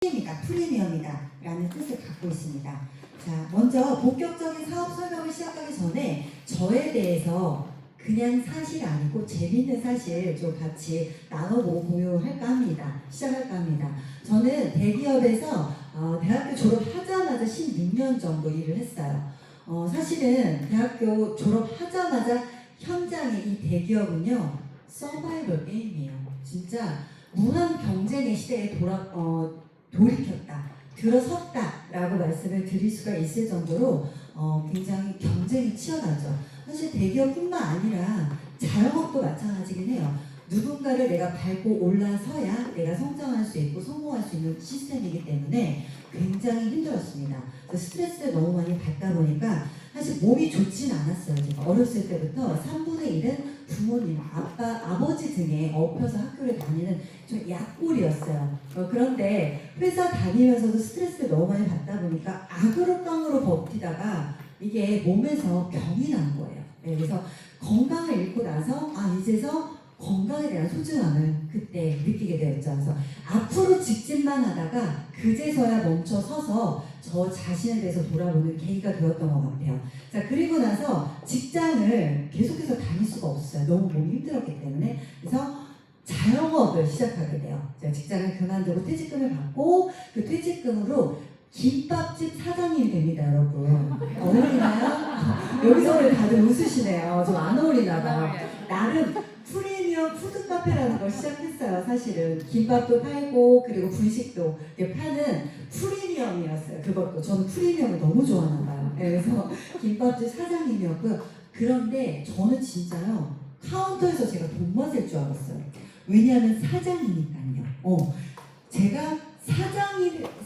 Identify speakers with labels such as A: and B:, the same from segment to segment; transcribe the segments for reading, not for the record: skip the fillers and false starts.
A: 프리미엄이다 라는 뜻을 갖고 있습니다. 자, 먼저 본격적인 사업 설명을 시작하기 전에 저에 대해서 그냥 사실 아니고 재밌는 사실 좀 같이 나눠보고 공유할까 합니다. 시작할까 합니다. 저는 대기업에서 대학교 졸업하자마자 16년 정도 일을 했어요. 사실은 대학교 졸업하자마자 현장의 이 대기업은요, 서바이벌 게임이에요. 진짜 무한 경쟁의 시대에 돌이켰다, 들어섰다라고 말씀을 드릴 수가 있을 정도로 굉장히 경쟁이 치열하죠. 사실 대기업뿐만 아니라 자영업도 마찬가지긴 해요. 누군가를 내가 밟고 올라서야 내가 성장할 수 있고 성공할 수 있는 시스템이기 때문에 굉장히 힘들었습니다. 스트레스를 너무 많이 받다 보니까 사실 몸이 좋진 않았어요. 제가 어렸을 때부터 3분의 1은 부모님, 아버지 등에 업혀서 학교를 다니는 좀 약골이었어요. 그런데 회사 다니면서도 스트레스를 너무 많이 받다 보니까 악으로 깡으로 버티다가 이게 몸에서 병이 난 거예요. 네, 그래서 건강을 잃고 나서 이제서 건강에 대한 소중함을 그때 느끼게 되었죠. 그래서 앞으로 직진만 하다가 그제서야 멈춰 서서 저 자신에 대해서 돌아보는 계기가 되었던 것 같아요. 자, 그리고 나서 직장을 계속해서 다닐 수가 없어요. 너무 몸이 힘들었기 때문에. 그래서 자영업을 시작하게 돼요. 자, 직장을 그만두고 퇴직금을 받고 그 퇴직금으로 김밥집 사장님이 됩니다, 여러분. 어울리나요? 여기서 다들 웃으시네요. 좀 안 어울리나 봐요. 나름 프리미엄 푸드 카페라는 걸 시작했어요. 사실은 김밥도 팔고 그리고 분식도 파는 프리미엄이었어요. 그것도 저는 프리미엄을 너무 좋아하나 봐요. 그래서 김밥집 사장님이었고요. 그런데 저는 진짜요, 카운터에서 제가 돈 맞을 줄 알았어요. 왜냐하면 사장이니까요. 제가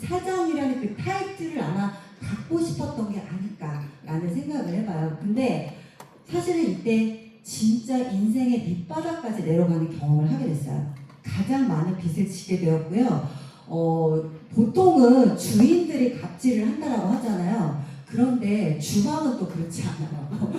A: 사장이라는 그 타이틀을 아마 갖고 싶었던 게 아닐까라는 생각을 해봐요. 근데 사실은 이때 진짜 인생의 밑바닥까지 내려가는 경험을 하게 됐어요. 가장 많은 빚을 지게 되었고요. 보통은 주인들이 갑질을 한다라고 하잖아요. 그런데 주방은 또 그렇지 않아요.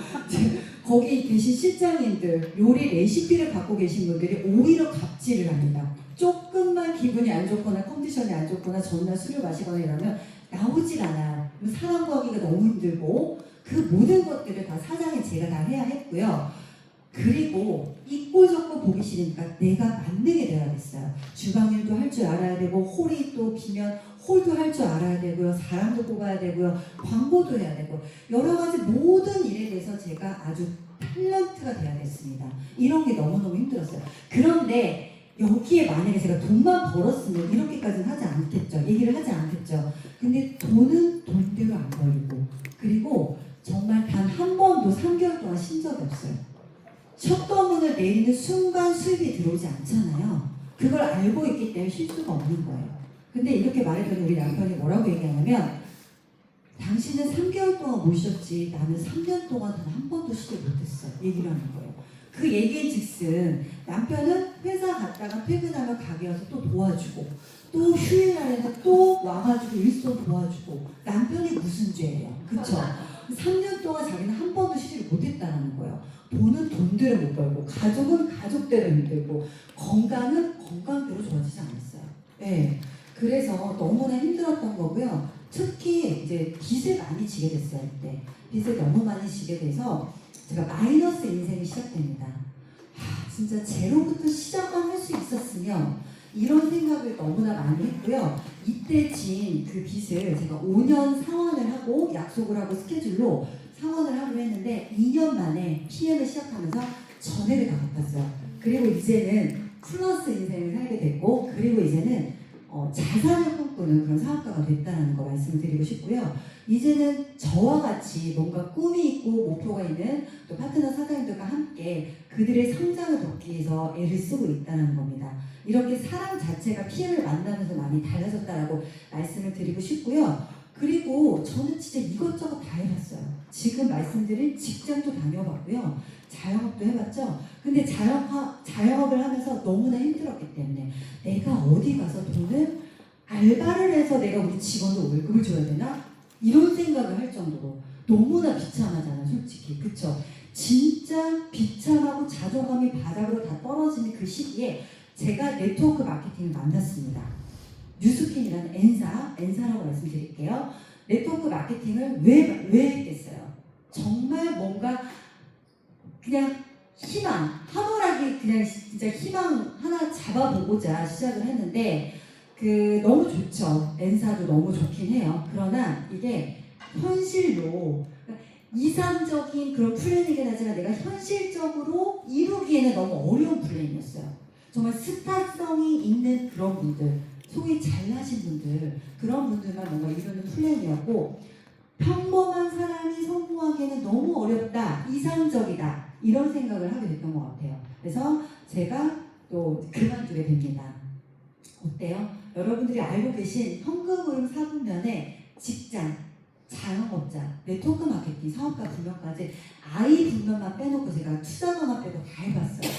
A: 거기 계신 실장님들, 요리 레시피를 갖고 계신 분들이 오히려 갑질을 합니다. 조금만 기분이 안 좋거나 컨디션이 안 좋거나 전날 술을 마시거나 이러면 나오질 않아요. 사람 구하기가 너무 힘들고 그 모든 것들을 다 사장이 제가 다 해야 했고요. 그리고 이 꼴 좋고 보기 싫으니까 내가 만들게 되어야겠어요. 주방 일도 할 줄 알아야 되고 홀이 또 비면 홀도 할 줄 알아야 되고요. 사람도 뽑아야 되고요. 광고도 해야 되고 여러 가지 모든 일에 대해서 제가 아주 탤런트가 돼야 됐습니다. 이런 게 너무너무 힘들었어요. 그런데 여기에 만약에 제가 돈만 벌었으면 이렇게까지는 하지 않겠죠. 얘기를 하지 않겠죠. 근데 돈은 돈대로 안 벌리고 그리고 정말 단 한 번도 3개월 동안 쉰 적이 없어요. 셧다운을 내리는 순간 수입이 들어오지 않잖아요. 그걸 알고 있기 때문에 쉴 수가 없는 거예요. 근데 이렇게 말했더니 우리 남편이 뭐라고 얘기하냐면 당신은 3개월 동안 못 쉬었지 나는 3년 동안 단 한 번도 쉬지 못했어. 얘기를 하는 거예요. 그 얘기인 즉슨 남편은 회사 갔다가 퇴근하면 가게 와서 또 도와주고 또 휴일날에는 또 와가지고 일손 도와주고 남편이 무슨 죄예요. 그쵸? 3년 동안 자기는 한 번도 쉬지를 못했다는 거예요. 돈은 돈대로 못 벌고 가족은 가족대로 힘들고 건강은 건강대로 좋아지지 않았어요. 네. 그래서 너무나 힘들었던 거고요. 특히 이제 빚을 많이 지게 됐어요. 그때 빚을 너무 많이 지게 돼서 제가 마이너스 인생이 시작됩니다. 진짜 제로부터 시작만 할 수 있었으면 이런 생각을 너무나 많이 했고요. 이때 진 그 빚을 제가 5년 상환을 하고 약속을 하고 스케줄로 상환을 하기로 했는데 2년 만에 PM을 시작하면서 전액을 다 갚았어요. 그리고 이제는 플러스 인생을 살게 됐고 그리고 이제는 자산을 꿈꾸는 그런 사업가가 됐다는 거 말씀을 드리고 싶고요. 이제는 저와 같이 뭔가 꿈이 있고 목표가 있는 또 파트너 사장님들과 함께 그들의 성장을 돕기 위해서 애를 쓰고 있다는 겁니다. 이렇게 사람 자체가 PM을 만나면서 많이 달라졌다라고 말씀을 드리고 싶고요. 그리고 저는 진짜 이것저것 다 해봤어요. 지금 말씀드린 직장도 다녀봤고요. 자영업도 해봤죠. 근데 자영업을 하면서 너무나 힘들었기 때문에 내가 어디 가서 돈을 알바를 해서 내가 우리 직원도 월급을 줘야 되나? 이런 생각을 할 정도로 너무나 비참하잖아요, 솔직히. 그쵸? 진짜 비참하고 자존감이 바닥으로 다 떨어지는 그 시기에 제가 네트워크 마케팅을 만났습니다. 뉴스핀이라는 N사라고 말씀드릴게요. 네트워크 마케팅을 왜 했겠어요? 정말 뭔가 그냥 희망, 하루라기 그냥 진짜 희망 하나 잡아보고자 시작을 했는데 너무 좋죠. N사도 너무 좋긴 해요. 그러나 이게 현실로 이상적인 그런 플래닝이긴 하지만 내가 현실적으로 이루기에는 너무 어려운 플래닝이었어요. 정말 스타성이 있는 그런 분들, 소위 잘나신 분들, 그런 분들만 뭔가 이루는 플랜이었고 평범한 사람이 성공하기에는 너무 어렵다, 이상적이다 이런 생각을 하게 됐던 것 같아요. 그래서 제가 또 그만두게 됩니다. 어때요? 여러분들이 알고 계신 현금흐름 사분면에 직장, 자영업자, 네트워크 마케팅, 사업가 분면까지 I 분면만 빼놓고 제가 투자가만 빼고 다 해봤어요.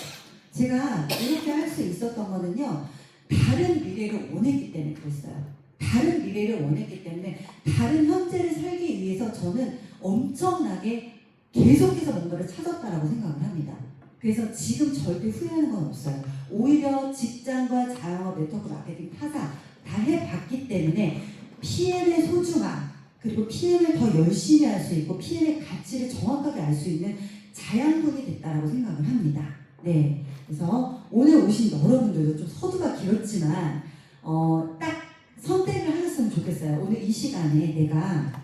A: 제가 이렇게 할 수 있었던 거는요. 다른 미래를 원했기 때문에 그랬어요. 다른 미래를 원했기 때문에 다른 현재를 살기 위해서 저는 엄청나게 계속해서 뭔가를 찾았다라고 생각을 합니다. 그래서 지금 절대 후회하는 건 없어요. 오히려 직장과 자영업, 네트워크 마케팅, 타사 다 해봤기 때문에 PM의 소중함 그리고 PM을 더 열심히 할 수 있고 PM의 가치를 정확하게 알 수 있는 자양분이 됐다라고 생각을 합니다. 네, 그래서 오늘 오신 여러분들도 좀 서두가 길었지만 딱 선택을 하셨으면 좋겠어요. 오늘 이 시간에 내가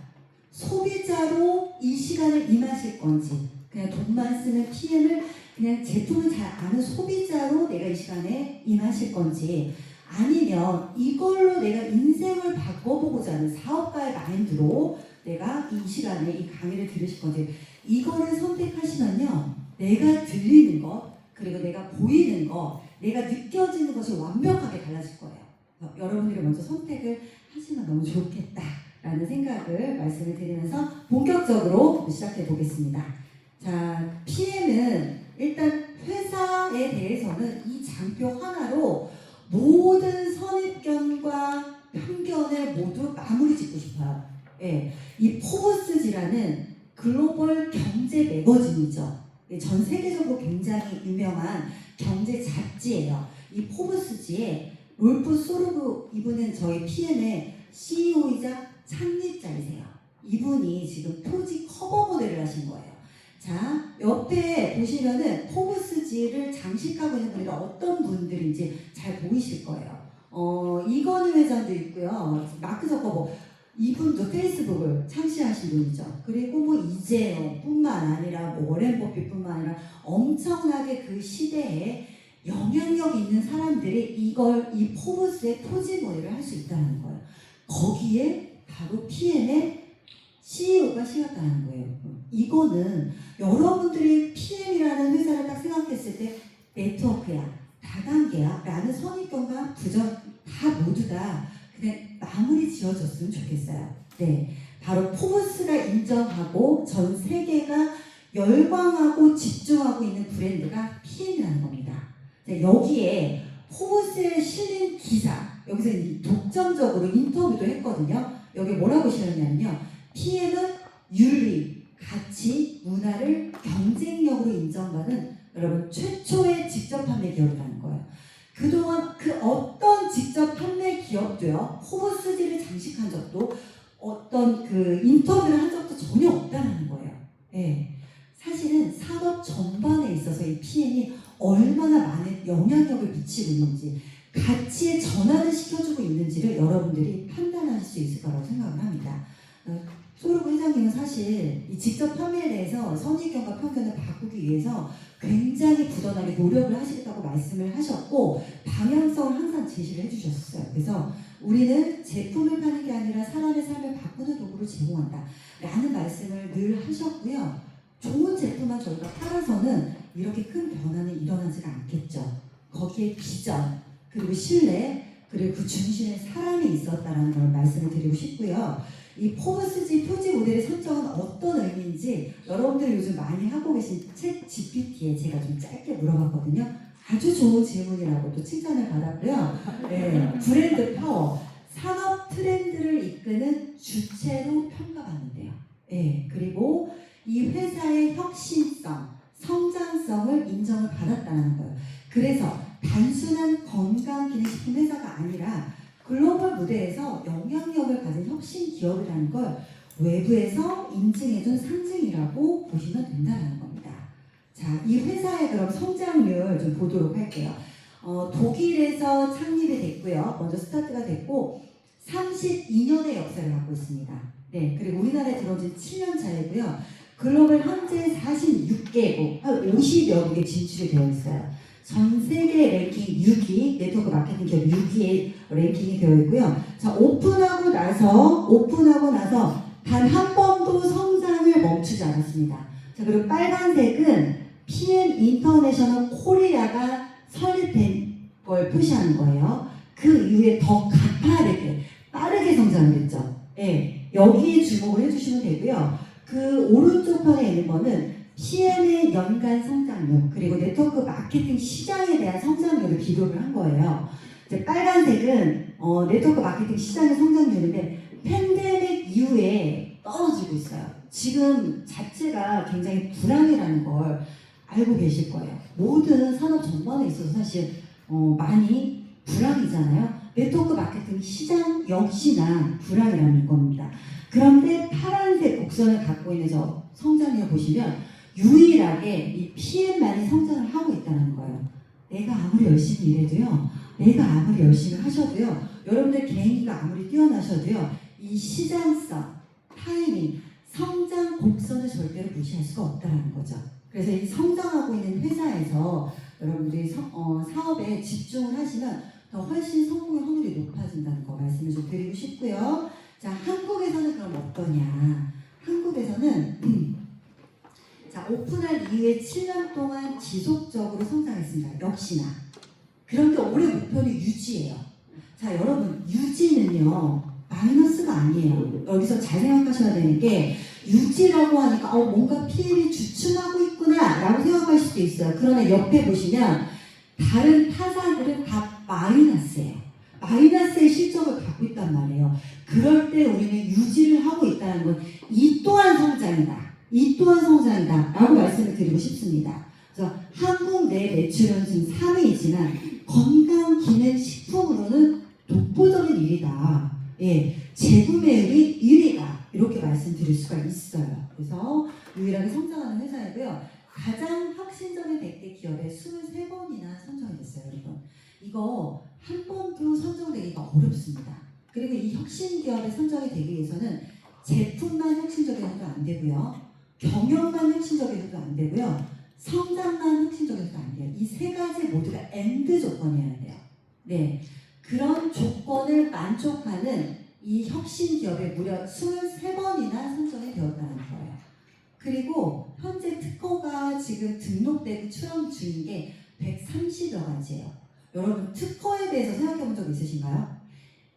A: 소비자로 이 시간을 임하실 건지 그냥 돈만 쓰는 PM을 그냥 제품을 잘 아는 소비자로 내가 이 시간에 임하실 건지 아니면 이걸로 내가 인생을 바꿔보고자 하는 사업가의 마인드로 내가 이 시간에 이 강의를 들으실 건지 이거를 선택하시면요. 내가 들리는 것 그리고 내가 보이는 것 내가 느껴지는 것이 완벽하게 달라질 거예요. 여러분들이 먼저 선택을 하시면 너무 좋겠다라는 생각을 말씀을 드리면서 본격적으로 시작해 보겠습니다. 자, PM은 일단 회사에 대해서는 이 장표 하나로 모든 선입견과 편견을 모두 마무리 짓고 싶어요. 예, 이 포브스지라는 글로벌 경제 매거진이죠. 전 세계적으로 굉장히 유명한 경제 잡지예요. 이 포브스지에 롤프 소르브 이분은 저희 PM의 CEO이자 창립자이세요. 이분이 지금 토지 커버 모델을 하신 거예요. 자, 옆에 보시면은 포브스지를 장식하고 있는 분들이 어떤 분들인지 잘 보이실 거예요. 이건희 회장도 있고요. 마크 저커버 이분도 페이스북을 창시하신 분이죠. 그리고 뭐 이재용뿐만 아니라 뭐 워렌 버핏뿐만 아니라 엄청나게 그 시대에 영향력 있는 사람들이 이 포브스의 토지 모델을 할 수 있다는 거예요. 거기에 바로 PM의 CEO가 씌웠다는 거예요. 이거는 여러분들이 PM이라는 회사를 딱 생각했을 때 네트워크야, 다단계야 라는 선입견과 부정 다 모두 다 그냥 마무리 지어졌으면 좋겠어요. 네, 바로 포브스가 인정하고 전 세계가 열광하고 집중하고 있는 브랜드가 PM이라는 겁니다. 자, 여기에 포브스에 실린 기사, 여기서 독점적으로 인터뷰도 했거든요. 여기 뭐라고 실렸냐면요. PM은 윤리, 가치, 문화를 경쟁력으로 인정받은 여러분 최초의 직접 판매 기업이라는 거예요. 그동안 그 어떤 직접 판매 기업도요. 포브스지를 장식한 적도 어떤 그 인터뷰를 한 적도 전혀 없다는 거예요. 네. 사실은 산업 전반에 있어서 이 PM이 얼마나 많은 영향력을 미치고 있는지 가치의 전환을 시켜주고 있는지를 여러분들이 판단하실 수 있을 거라고 생각을 합니다. 소르브 회장님은 사실 이 직접 판매에 대해서 선입견과 편견을 바꾸기 위해서 굉장히 부단하게 노력을 하시겠다고 말씀을 하셨고 방향성을 항상 제시를 해주셨어요. 그래서 우리는 제품을 파는 게 아니라 사람의 삶을 바꾸는 도구를 제공한다 라는 말씀을 늘 하셨고요. 좋은 제품만 저희가 팔아서는 이렇게 큰 변화는 일어나지가 않겠죠. 거기에 비전, 그리고 신뢰, 그리고 그 중심에 사람이 있었다는 걸 말씀을 드리고 싶고요. 이 포브스지 표지 모델의 설정은 어떤 의미인지 여러분들이 요즘 많이 하고 계신 챗 GPT에 제가 좀 짧게 물어봤거든요. 아주 좋은 질문이라고 또 칭찬을 받았고요. 네, 브랜드 파워, 산업 트렌드를 이끄는 주체로 평가받는데요. 네, 그리고 이 회사의 혁신성, 성장성을 인정을 받았다는 거예요. 그래서 단순한 건강기능식품 회사가 아니라 글로벌 무대에서 영향력을 가진 혁신 기업이라는 걸 외부에서 인증해준 상징이라고 보시면 된다는 겁니다. 자, 이 회사의 그럼 성장률 좀 보도록 할게요. 독일에서 창립이 됐고요. 먼저 스타트가 됐고 32년의 역사를 갖고 있습니다. 네, 그리고 우리나라에 들어온 지 7년 차이고요. 글로벌 현재 46개국, 한 50여 국에 진출이 되어 있어요. 전 세계 랭킹 6위, 네트워크 마케팅 기업 6위에 랭킹이 되어 있고요. 자, 오픈하고 나서 단 한 번도 성장을 멈추지 않았습니다. 자, 그리고 빨간색은 PM 인터내셔널 코리아가 설립된 걸 표시하는 거예요. 그 이후에 더 가파르게, 빠르게 성장을 했죠. 네, 여기에 주목을 해주시면 되고요. 그 오른쪽 편에 있는 거는 PM의 연간 성장률, 그리고 네트워크 마케팅 시장에 대한 성장률을 비교를 한 거예요. 이제 빨간색은 네트워크 마케팅 시장의 성장률인데 팬데믹 이후에 떨어지고 있어요. 지금 자체가 굉장히 불황이라는 걸 알고 계실 거예요. 모든 산업 전반에 있어서 사실 많이 불황이잖아요. 네트워크 마케팅 시장 역시나 불황이라는 겁니다. 그런데 파란색 곡선을 갖고 있는 저 성장률 보시면 유일하게 이 PM만이 성장을 하고 있다는 거예요. 내가 아무리 열심히 일해도요, 내가 아무리 열심히 하셔도요, 여러분들 개인기가 아무리 뛰어나셔도요, 이 시장성, 타이밍, 성장 곡선을 절대로 무시할 수가 없다는 거죠. 그래서 이 성장하고 있는 회사에서 여러분들이 사업에 집중을 하시면 더 훨씬 성공의 확률이 높아진다는 거 말씀을 좀 드리고 싶고요. 자, 한국에서는 그럼 어떠냐? 한국에서는 자, 오픈할 이후에 7년 동안 지속적으로 성장했습니다. 역시나. 그런데 올해 목표는 유지예요. 자, 여러분, 유지는요, 마이너스가 아니에요. 여기서 잘 생각하셔야 되는 게, 유지라고 하니까, 뭔가 PM이 주춤하고 있구나, 라고 생각할 수도 있어요. 그러나 옆에 보시면, 다른 타사들은 다 마이너스예요. 마이너스의 실적을 갖고 있단 말이에요. 그럴 때 우리는 유지를 하고 있다는 건, 이 또한 성장이다. 이 또한 성장이다 라고 말씀을 드리고 싶습니다. 그래서 한국 내 매출은 지금 3위이지만 건강기능식품으로는 독보적인 1위다. 예, 재구매율이 1위다. 이렇게 말씀드릴 수가 있어요. 그래서 유일하게 성장하는 회사이고요. 가장 혁신적인 100대 기업에 23번이나 선정이 됐어요. 여러분. 이거 한 번도 선정되기가 어렵습니다. 그리고 이 혁신 기업에 선정이 되기 위해서는 제품만 혁신적이어서도 안 되고요. 경영만 혁신적이어서도 안 되고요. 성장만 혁신적이어서도 안 돼요. 이 세 가지 모두가 엔드 조건이어야 돼요. 네, 그런 조건을 만족하는 이 혁신 기업에 무려 23번이나 선정이 되었다는 거예요. 그리고 현재 특허가 지금 등록되고 출원 중인 게 130여 가지예요. 여러분, 특허에 대해서 생각해 본 적 있으신가요?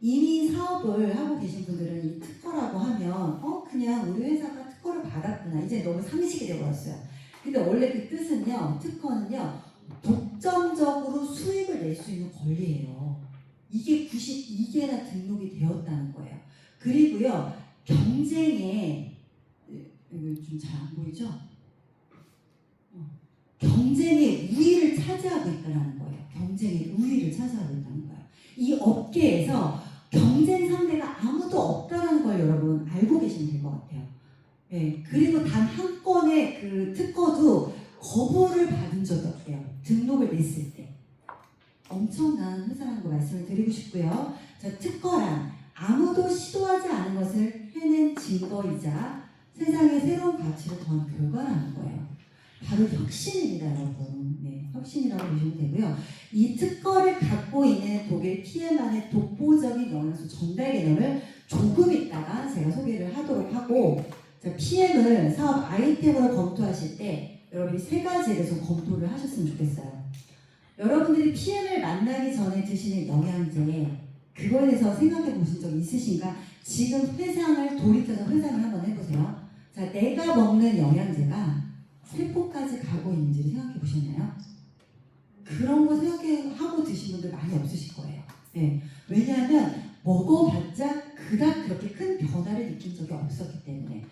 A: 이미 사업을 하고 계신 분들은 이 특허라고 하면 그냥 우리 회사가 특허를 받았구나, 이제 너무 상식이 되어버렸어요. 근데 원래 그 뜻은요, 특허는요, 독점적으로 수익을 낼 수 있는 권리예요. 이게 92개나 등록이 되었다는 거예요. 그리고요, 경쟁에, 이거 좀 잘 안 보이죠? 경쟁의 우위를 차지하고 있다는 거예요. 경쟁의 우위를 차지하고 있다는 거예요. 이 업계에서 경쟁 상대가 아무도 없다는 걸 여러분 알고 계시면 될 것 같아요. 네, 그리고 단 한 건의 그 특허도 거부를 받은 적이 없대요. 등록을 냈을 때. 엄청난 회사라는 거 말씀을 드리고 싶고요. 자, 특허란 아무도 시도하지 않은 것을 해낸 증거이자 세상에 새로운 가치를 더한 결과라는 거예요. 바로 혁신입니다, 여러분. 네, 혁신이라고 보시면 되고요. 이 특허를 갖고 있는 독일 PM만의 독보적인 영양소 전달 개념을 조금 있다가 제가 소개를 하도록 하고, 자, PM을 사업 아이템으로 검토하실 때 여러분이 세 가지를 좀 검토를 하셨으면 좋겠어요. 여러분들이 PM을 만나기 전에 드시는 영양제, 그거에 대해서 생각해 보신 적 있으신가? 지금 회상을 돌이켜서 회상을 한번 해보세요. 자, 내가 먹는 영양제가 세포까지 가고 있는지를 생각해 보셨나요? 그런 거 생각하고 드신 분들 많이 없으실 거예요. 네. 왜냐하면 먹어봤자 그닥 그렇게 큰 변화를 느낀 적이 없었기 때문에,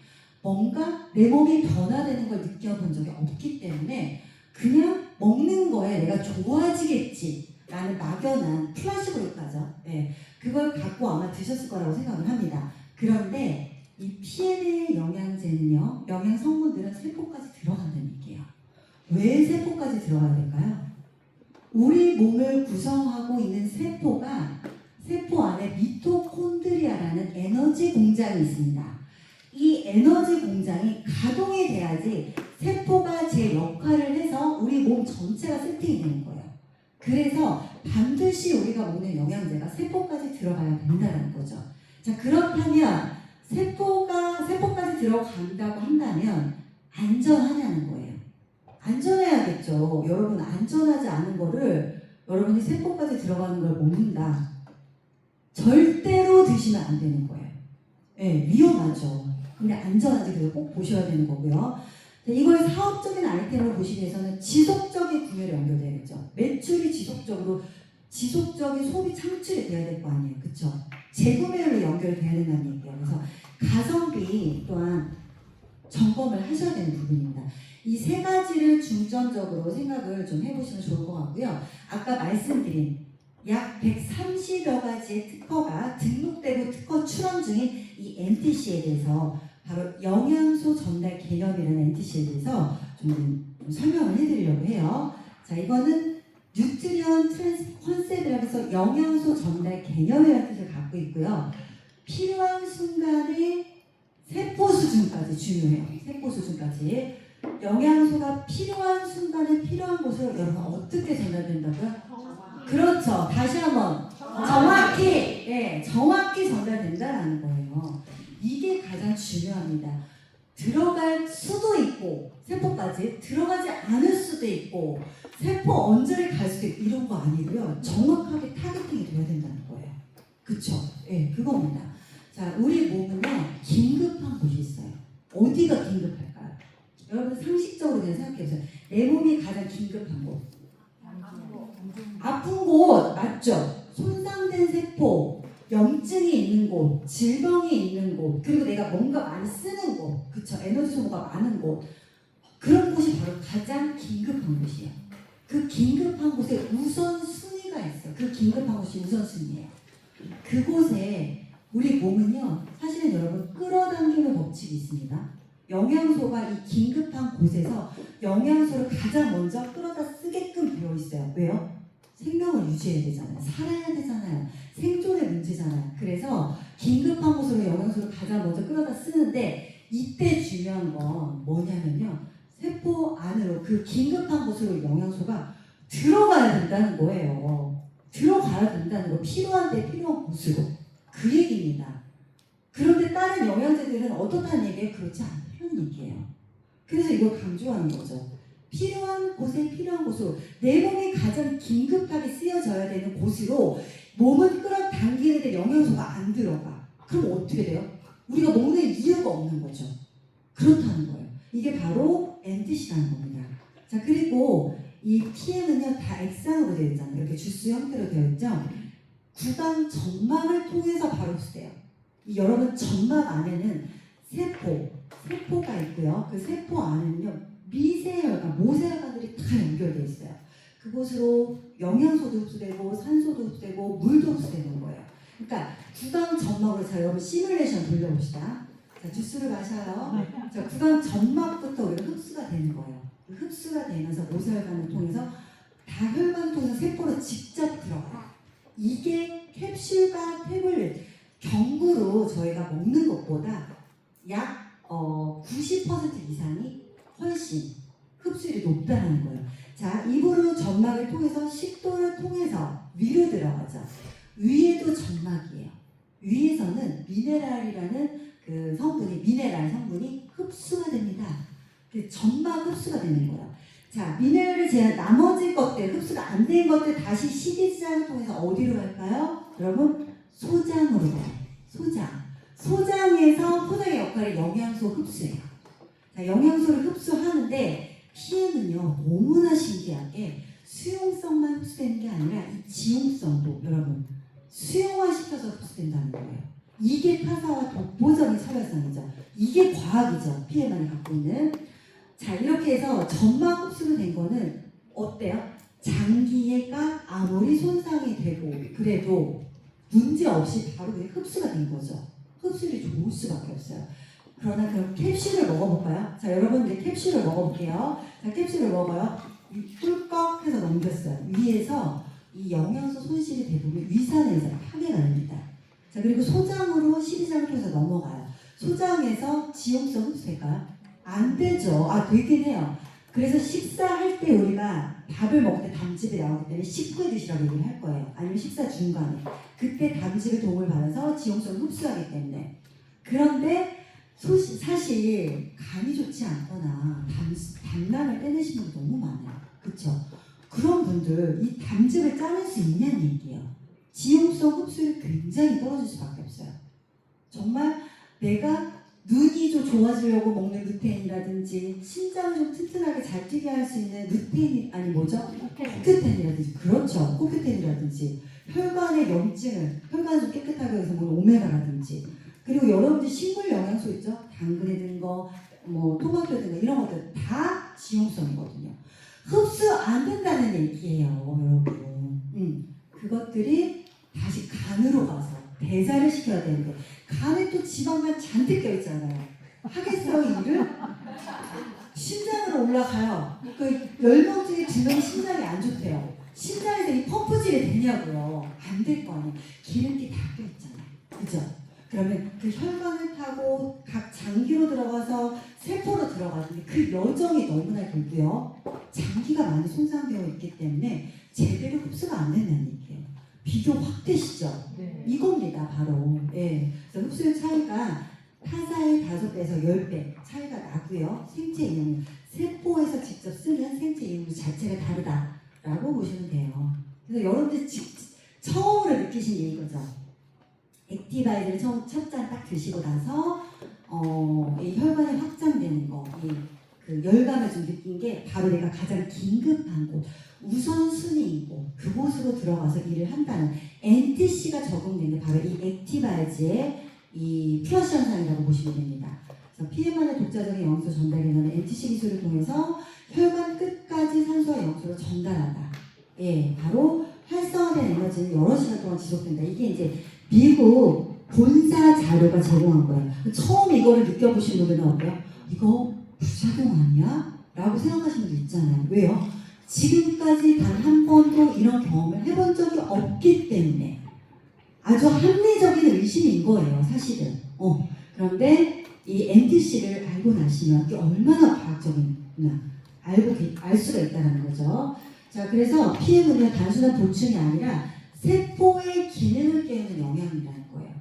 A: 뭔가 내 몸이 변화되는 걸 느껴본 적이 없기 때문에 그냥 먹는 거에 내가 좋아지겠지 라는 막연한 플라시보 효과죠. 예, 그걸 갖고 아마 드셨을 거라고 생각을 합니다. 그런데 이 PM의 영양제는요, 영양 성분들은 세포까지 들어간다는 얘기예요. 왜 세포까지 들어가야 될까요? 우리 몸을 구성하고 있는 세포가 세포 안에 미토콘드리아라는 에너지 공장이 있습니다. 이 에너지 공장이 가동이 돼야지 세포가 제 역할을 해서 우리 몸 전체가 세팅이 되는 거예요. 그래서 반드시 우리가 먹는 영양제가 세포까지 들어가야 된다는 거죠. 자, 그렇다면 세포까지 들어간다고 한다면 안전하냐는 거예요. 안전해야겠죠. 여러분, 안전하지 않은 거를 여러분이 세포까지 들어가는 걸 먹는다. 절대로 드시면 안 되는 거예요. 네, 위험하죠. 근데 안전한지 그걸 꼭 보셔야 되는 거고요. 자, 이걸 사업적인 아이템으로 보시기 위해서는 지속적인 구매를 연결돼야겠죠. 매출이 지속적인 소비 창출이 돼야 될 거 아니에요. 그쵸? 재구매로 연결이 돼야 된다는 얘기예요. 그래서 가성비 또한 점검을 하셔야 되는 부분입니다. 이 세 가지를 중점적으로 생각을 좀 해보시면 좋을 것 같고요. 아까 말씀드린 약 130여 가지의 특허가 등록되고 특허 출원 중인 이 NTC에 대해서 바로 영양소 전달 개념이라는 NTC에 대해서 좀 설명을 해드리려고 해요. 자, 이거는 뉴트리언 트랜스 컨셉이라고 해서 영양소 전달 개념이라는 뜻을 갖고 있고요. 필요한 순간에 세포 수준까지 중요해요. 세포 수준까지. 영양소가 필요한 순간에 필요한 곳으로 여러분 어떻게 전달된다고요? 그렇죠. 다시 한번 정확히, 네, 정확히 전달된다라는 거예요. 이게 가장 중요합니다. 들어갈 수도 있고 세포까지 들어가지 않을 수도 있고 세포 언저리 갈 수도 있고 이런 거 아니고요. 정확하게 타겟팅이 돼야 된다는 거예요. 그쵸? 네, 그겁니다. 자, 우리 몸은요 긴급한 곳이 있어요. 어디가 긴급할까요? 여러분 상식적으로 그냥 생각해보세요. 내 몸이 가장 긴급한 곳. 아픈 곳 맞죠? 손상된 세포, 염증이 있는 곳, 질병이 있는 곳, 그리고 내가 뭔가 많이 쓰는 곳, 그쵸? 에너지 소모가 많은 곳, 그런 곳이 바로 가장 긴급한 곳이에요. 그 긴급한 곳에 우선순위가 있어요. 그 긴급한 곳이 우선순위예요. 그곳에 우리 몸은요, 사실은 여러분 끌어당기는 법칙이 있습니다. 영양소가 이 긴급한 곳에서 영양소를 가장 먼저 끌어다 쓰게끔 되어 있어요. 왜요? 생명을 유지해야 되잖아요. 살아야 되잖아요. 생존의 문제잖아요. 그래서 긴급한 곳으로 영양소를 가장 먼저 끌어다 쓰는데 이때 중요한 건 뭐냐면요. 세포 안으로 그 긴급한 곳으로 영양소가 들어가야 된다는 거예요. 들어가야 된다는 거. 필요한 데 필요한 곳으로. 그 얘기입니다. 그런데 다른 영양제들은 어떻다는 얘기예요? 그렇지 않다는 얘기예요. 그래서 이걸 강조하는 거죠. 필요한 곳에 필요한 곳으로 내 몸이 가장 긴급하게 쓰여져야 되는 곳으로 몸을 끌어당기는데 영양소가 안 들어가. 그럼 어떻게 돼요? 우리가 먹는 이유가 없는 거죠. 그렇다는 거예요. 이게 바로 NTC라는 겁니다. 자, 그리고 이 PM은요 다 액상으로 되어 있잖아요. 이렇게 주스 형태로 되어 있죠. 구강 점막을 통해서 바로 흡수돼요. 이 여러분 점막 안에는 세포가 있고요. 그 세포 안에는요 미세혈관, 모세혈관들이 다 연결되어 있어요. 그곳으로 영양소도 흡수되고 산소도 흡수되고 물도 흡수되는 거예요. 그러니까 구강 점막을 자 여러분 시뮬레이션 돌려봅시다. 자, 주스를 마셔요. 자, 구강 점막부터 우리가 흡수가 되는 거예요. 흡수가 되면서 모세혈관을 통해서 다혈관을 통해서 세포로 직접 들어가요. 이게 캡슐과 태블릿, 경구로 저희가 먹는 것보다 약 90% 이상이 훨씬 흡수율이 높다는 거예요. 자, 입으로 점막을 통해서 식도를 통해서 위로 들어가죠. 위에도 점막이에요. 위에서는 미네랄이라는 그 성분이, 미네랄 성분이 흡수가 됩니다. 그 점막 흡수가 되는 거예요. 자, 미네랄을 제한 나머지 것들, 흡수가 안 된 것들 다시 식이지장을 통해서 어디로 갈까요? 여러분, 소장으로 가요. 소장에서 소장의 역할이 영양소 흡수예요. 자, 영양소를 흡수하는데 PM은요 너무나 신기하게 수용성만 흡수되는 게 아니라 이 지용성도 여러분 수용화시켜서 흡수된다는 거예요. 이게 타사와 독보적인 차별성이죠. 이게 과학이죠. PM만이 갖고 있는. 자, 이렇게 해서 점막 흡수로 된 거는 어때요? 장기가 아무리 손상이 되고 그래도 문제 없이 바로 그냥 흡수가 된 거죠. 흡수율이 좋을 수밖에 없어요. 그러나 그럼 캡슐을 먹어볼까요? 자, 여러분 이제 캡슐을 먹어볼게요. 자, 캡슐을 먹어요. 꿀꺽 해서 넘겼어요. 위에서 이 영양소 손실이 대부분 위산에서 파괴가 됩니다. 자, 그리고 소장으로 십이장표에서 넘어가요. 소장에서 지용성 흡수될까요? 안 되죠. 아, 되긴 해요. 그래서 식사할 때 우리가 밥을 먹을 때 담즙이 나오기 때문에 식후에 드시라고 얘기를 할 거예요. 아니면 식사 중간에. 그때 담즙의 도움을 받아서 지용성을 흡수하기 때문에. 그런데 사실 간이 좋지 않거나 담낭을 떼내시는 분들 너무 많아요. 그렇죠? 그런 분들 이 담즙을 짜낼 수 있냐는 얘기예요. 지용성 흡수율이 굉장히 떨어질 수밖에 없어요. 정말 내가 눈이 좀 좋아지려고 먹는 루테인이라든지 신장을 좀 튼튼하게 잘 뛰게 할 수 있는 루테인 아니 뭐죠? 코큐텐이라든지 그렇죠. 코큐텐이라든지 혈관의 염증을 혈관을 좀 깨끗하게 해서 먹는 오메가라든지 그리고 여러분들 식물 영양소 있죠? 당근에 든 거, 뭐 토마토에 든 거 이런 것들 다 지용성이거든요. 흡수 안 된다는 얘기예요, 여러분. 그것들이 다시 간으로 가서 배달을 시켜야 되는데 간에 또 지방만 잔뜩 껴있잖아요. 하겠어요, 일을? 심장으로 올라가요. 그 10명 중에 2명이 심장이 안 좋대요. 심장에서 이 펌프질이 되냐고요. 안 될 거 아니에요. 기름기 다 껴있잖아요. 그죠? 그러면 그 혈관을 타고 각 장기로 들어가서 세포로 들어가는데 그 여정이 너무나 길고요. 장기가 많이 손상되어 있기 때문에 제대로 흡수가 안 된다는 얘기예요. 비교 확 되시죠?
B: 네.
A: 이겁니다, 바로. 예. 그래서 흡수율 차이가 타사의 5배에서 10배 차이가 나고요. 생체 이용, 세포에서 직접 쓰는 생체 이용 자체가 다르다라고 보시면 돼요. 그래서 여러분들 처음으로 느끼신 게 이거죠. 액티바이드를 첫 잔 딱 드시고 나서 이 혈관이 확장되는 거, 그 열감을 좀 느낀 게 바로 내가 가장 긴급한 곳, 우선순위인 곳, 그곳으로 들어가서 일을 한다는 NTC가 적용된 게 바로 이 액티바이드의 이 플러시 현상이라고 보시면 됩니다. 그래서 PM만의 독자적인 영양소 전달에 의한 NTC 기술을 통해서 혈관 끝까지 산소와 영양소를 전달한다. 예, 바로 활성화된 에너지는 여러 시간 동안 지속된다. 이게 이제 미국 본사 자료가 제공한 거예요. 처음 이거를 느껴보신 분들은 어때요? 이거 부작용 아니야? 라고 생각하시는 분들 있잖아요. 왜요? 지금까지 단 한 번도 이런 경험을 해본 적이 없기 때문에 아주 합리적인 의심인 거예요, 사실은. 그런데 이 NTC를 알고 나시면 이게 얼마나 과학적이구나 알 수가 있다는 거죠. 자, 그래서 PM은요 단순한 보충이 아니라 세포의 기능을 깨우는 영양이라는 거예요.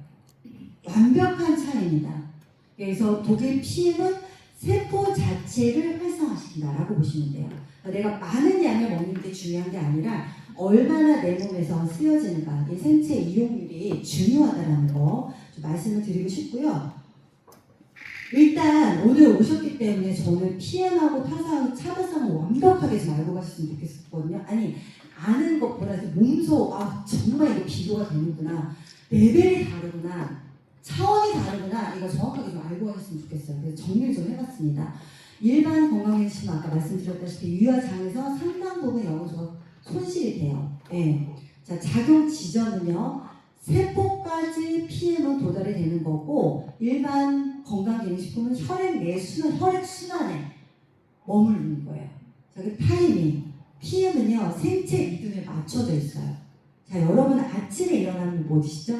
A: 완벽한 차이입니다. 그래서 독일 PM은 세포 자체를 활성화시킨다라고 보시면 돼요. 내가 많은 양을 먹는 게 중요한 게 아니라 얼마나 내 몸에서 쓰여지는가, 이 생체 이용률이 중요하다는 거 좀 말씀을 드리고 싶고요. 일단 오늘 오셨기 때문에 저는 PM하고 타사하고 차별성을 완벽하게 좀 알고 가셨으면 좋겠었거든요. 아니, 아는 것보다 몸소 정말 이거 비교가 되는구나, 레벨이 다르구나, 차원이 다르구나, 이거 정확하게 좀 알고 가셨으면 좋겠어요. 그래서 정리를 좀 해봤습니다. 일반 건강검진 아까 말씀드렸다시피 유아장에서 상당 부분 영양소가 손실이 돼요. 예. 자, 작용 지점은요, 세포까지 PM은 도달이 되는 거고, 일반 건강기능식품은 혈액 내 순환, 혈액 순환에 머무르는 거예요. 자, 그 타이밍. PM은요, 생체 리듬에 맞춰져 있어요. 자, 여러분 아침에 일어나면 뭐 드시죠?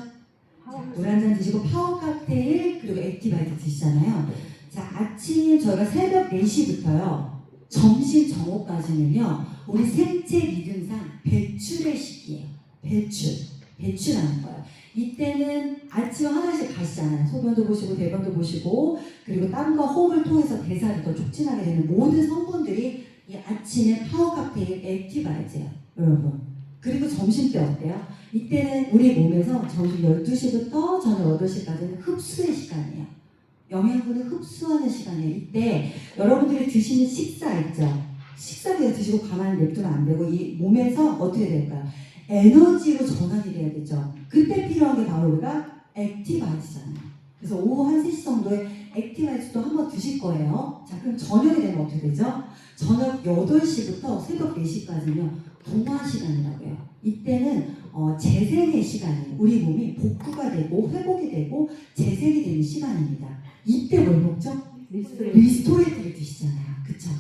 A: 물 한 잔 드시고 파워 칵테일 그리고 액티바이트 드시잖아요. 자, 아침 저희가 새벽 4시부터요, 점심 정오까지는요, 우리 생체 리듬상 배출의 시기예요. 배출하는 거예요. 이때는 아침 화장실 가시잖아요. 소변도 보시고 대변도 보시고 그리고 땀과 호흡을 통해서 대사를 더 촉진하게 되는 모든 성분들이 이 아침에 파워 칵테일 액티바이트예요, 여러분. 그리고 점심 때 어때요? 이때는 우리 몸에서 점심 12시부터 저녁 8시까지는 흡수의 시간이에요. 영양분을 흡수하는 시간이에요. 이때 여러분들이 드시는 식사 있죠? 식사 그냥 드시고 가만히 냅두면 안 되고 이 몸에서 어떻게 될까요? 에너지로 전환이 돼야 되죠. 그때 필요한 게 바로 우리가 액티바이트잖아요. 그래서 오후 한 3시 정도에 액티바이즈도 한번 드실 거예요. 자, 그럼 저녁이 되면 어떻게 되죠? 저녁 8시부터 새벽 4시까지는요, 동화 시간이라고 해요. 이때는 재생의 시간이에요. 우리 몸이 복구가 되고 회복이 되고 재생이 되는 시간입니다. 이때 뭘 먹죠? 리스토레이트를 드시잖아요. 그쵸?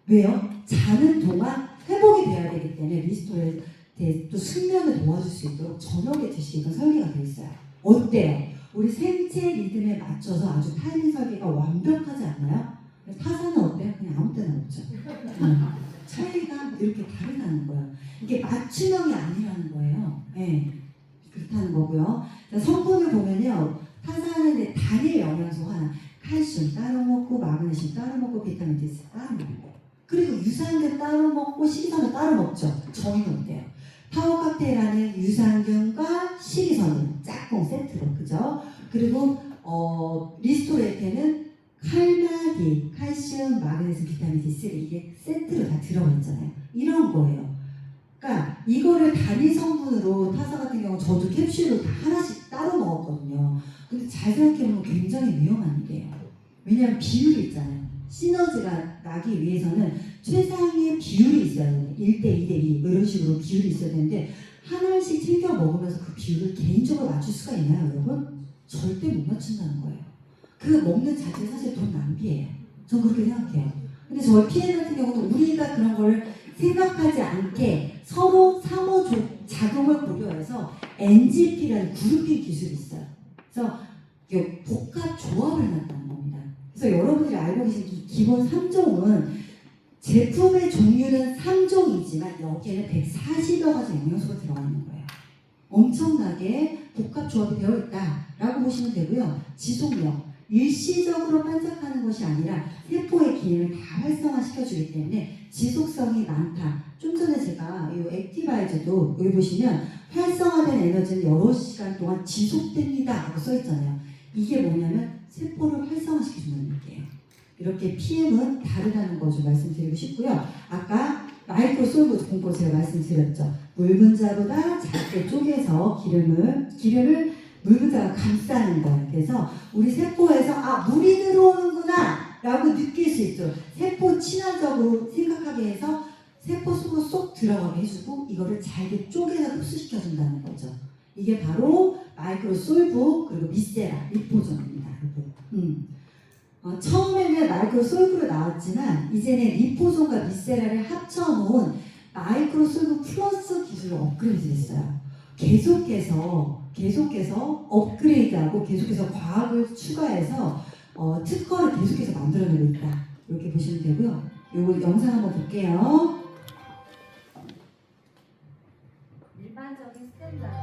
A: 왜요? 자는 동안 회복이 돼야 되기 때문에 리스토레이트 또 숙면을 도와줄 수 있도록 저녁에 드시기가 설계가 되어 있어요. 어때요? 우리 생체 리듬에 맞춰서 아주 타이밍 설계가 완벽하지 않나요? 타사는 어때요? 그냥 아무 때나 먹죠. 차이가 이렇게 다르다는 거예요. 이게 맞춤형이 아니라는 거예요. 네, 그렇다는 거고요. 자, 성분을 보면요. 타사는 단일 영양소 하나, 칼슘 따로 먹고, 마그네슘 따로 먹고, 비타민 D 따로 먹고, 그리고 유산균 따로 먹고, 식이섬유 따로 먹죠. 저희는 어때요? 파워 칵테일하는 유산균과 식이섬유 짝꿍 세트로, 그죠? 그리고 리스토레이트에는 칼마디, 칼슘, 마그네슘, 비타민 D3 이게 세트로 다 들어가 있잖아요. 이런 거예요. 그러니까 이거를 단위 성분으로 타사 같은 경우 저도 캡슐로 다 하나씩 따로 먹었거든요. 근데 잘 생각해보면 굉장히 위험한 일이에요. 왜냐하면 비율이 있잖아요. 시너지가 나기 위해서는 최상의 비율이 있어야 돼요. 1대 2대 2 이런 식으로 비율이 있어야 되는데 하나씩 챙겨 먹으면서 그 비율을 개인적으로 맞출 수가 있나요, 여러분? 절대 못 맞춘다는 거예요. 그 먹는 자체 사실 돈 낭비예요. 전 그렇게 생각해요. 근데 저희 PM 같은 경우는 우리가 그런 걸 생각하지 않게 서로 상호작용을 고려해서 NGP라는 그룹핑 기술이 있어요. 그래서 복합 조합을 한다는 겁니다. 그래서 여러분들이 알고 계신 이 기본 3종은 제품의 종류는 3종이지만 여기에는 140여 가지 영양소가 들어가 있는 거예요. 엄청나게 복합 조합이 되어 있다라고 보시면 되고요. 지속력, 일시적으로 반짝하는 것이 아니라 세포의 기능을 다 활성화시켜주기 때문에 지속성이 많다. 좀 전에 제가 이 액티바이즈도 여기 보시면 활성화된 에너지는 여러 시간 동안 지속됩니다 라고 써있잖아요. 이게 뭐냐면 세포를 활성화시켜주는 얘기예요. 이렇게 PM은 다르다는 거 좀 말씀드리고 싶고요. 아까 마이크로솔브 공법 제가 말씀드렸죠. 묽은 자보다 작게 쪼개서 기름을 묽은 자가 감싸는 거예요. 그래서 우리 세포에서 물이 들어오는구나 라고 느낄 수 있도록 세포 친화적으로 생각하게 해서 세포 속으로 쏙 들어가게 해주고 이거를 잘게 쪼개서 흡수시켜준다는 거죠. 이게 바로 마이크로솔브 그리고 미세라 리포존입니다. 처음에는 마이크로솔브로 나왔지만 이제는 리포존과 미세라를 합쳐놓은 마이크로솔브 플러스 기술로 업그레이드 됐어요. 계속해서 업그레이드하고 계속해서 과학을 추가해서 특허를 계속해서 만들어내고 있다. 이렇게 보시면 되고요. 요거 영상 한번 볼게요.
B: 일반적인 스탠다드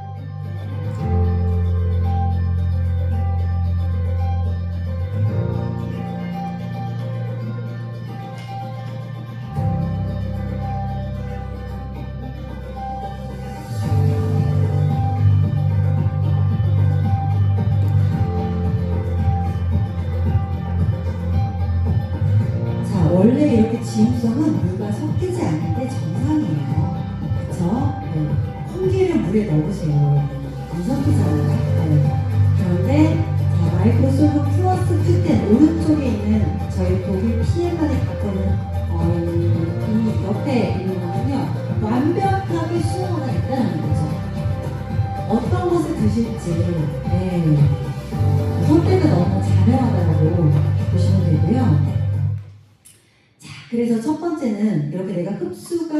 A: 원래 이렇게 지용성은 물과 섞이지 않는 게 정상이에요. 그쵸? 네.空기를 물에 넣으세요. 안 섞이잖아요. 네. 그런데 마이크로솔브 플러스 Q10 오른쪽에 있는 저희 독일 PM만이 갖고 있는 이 옆에 있는 거는요. 완벽하게 수용화가 됐다는 거죠. 어떤 것을 드실지 선택은 너무 자명하다고 보시면 되고요. 그래서 첫 번째는 이렇게 내가 흡수가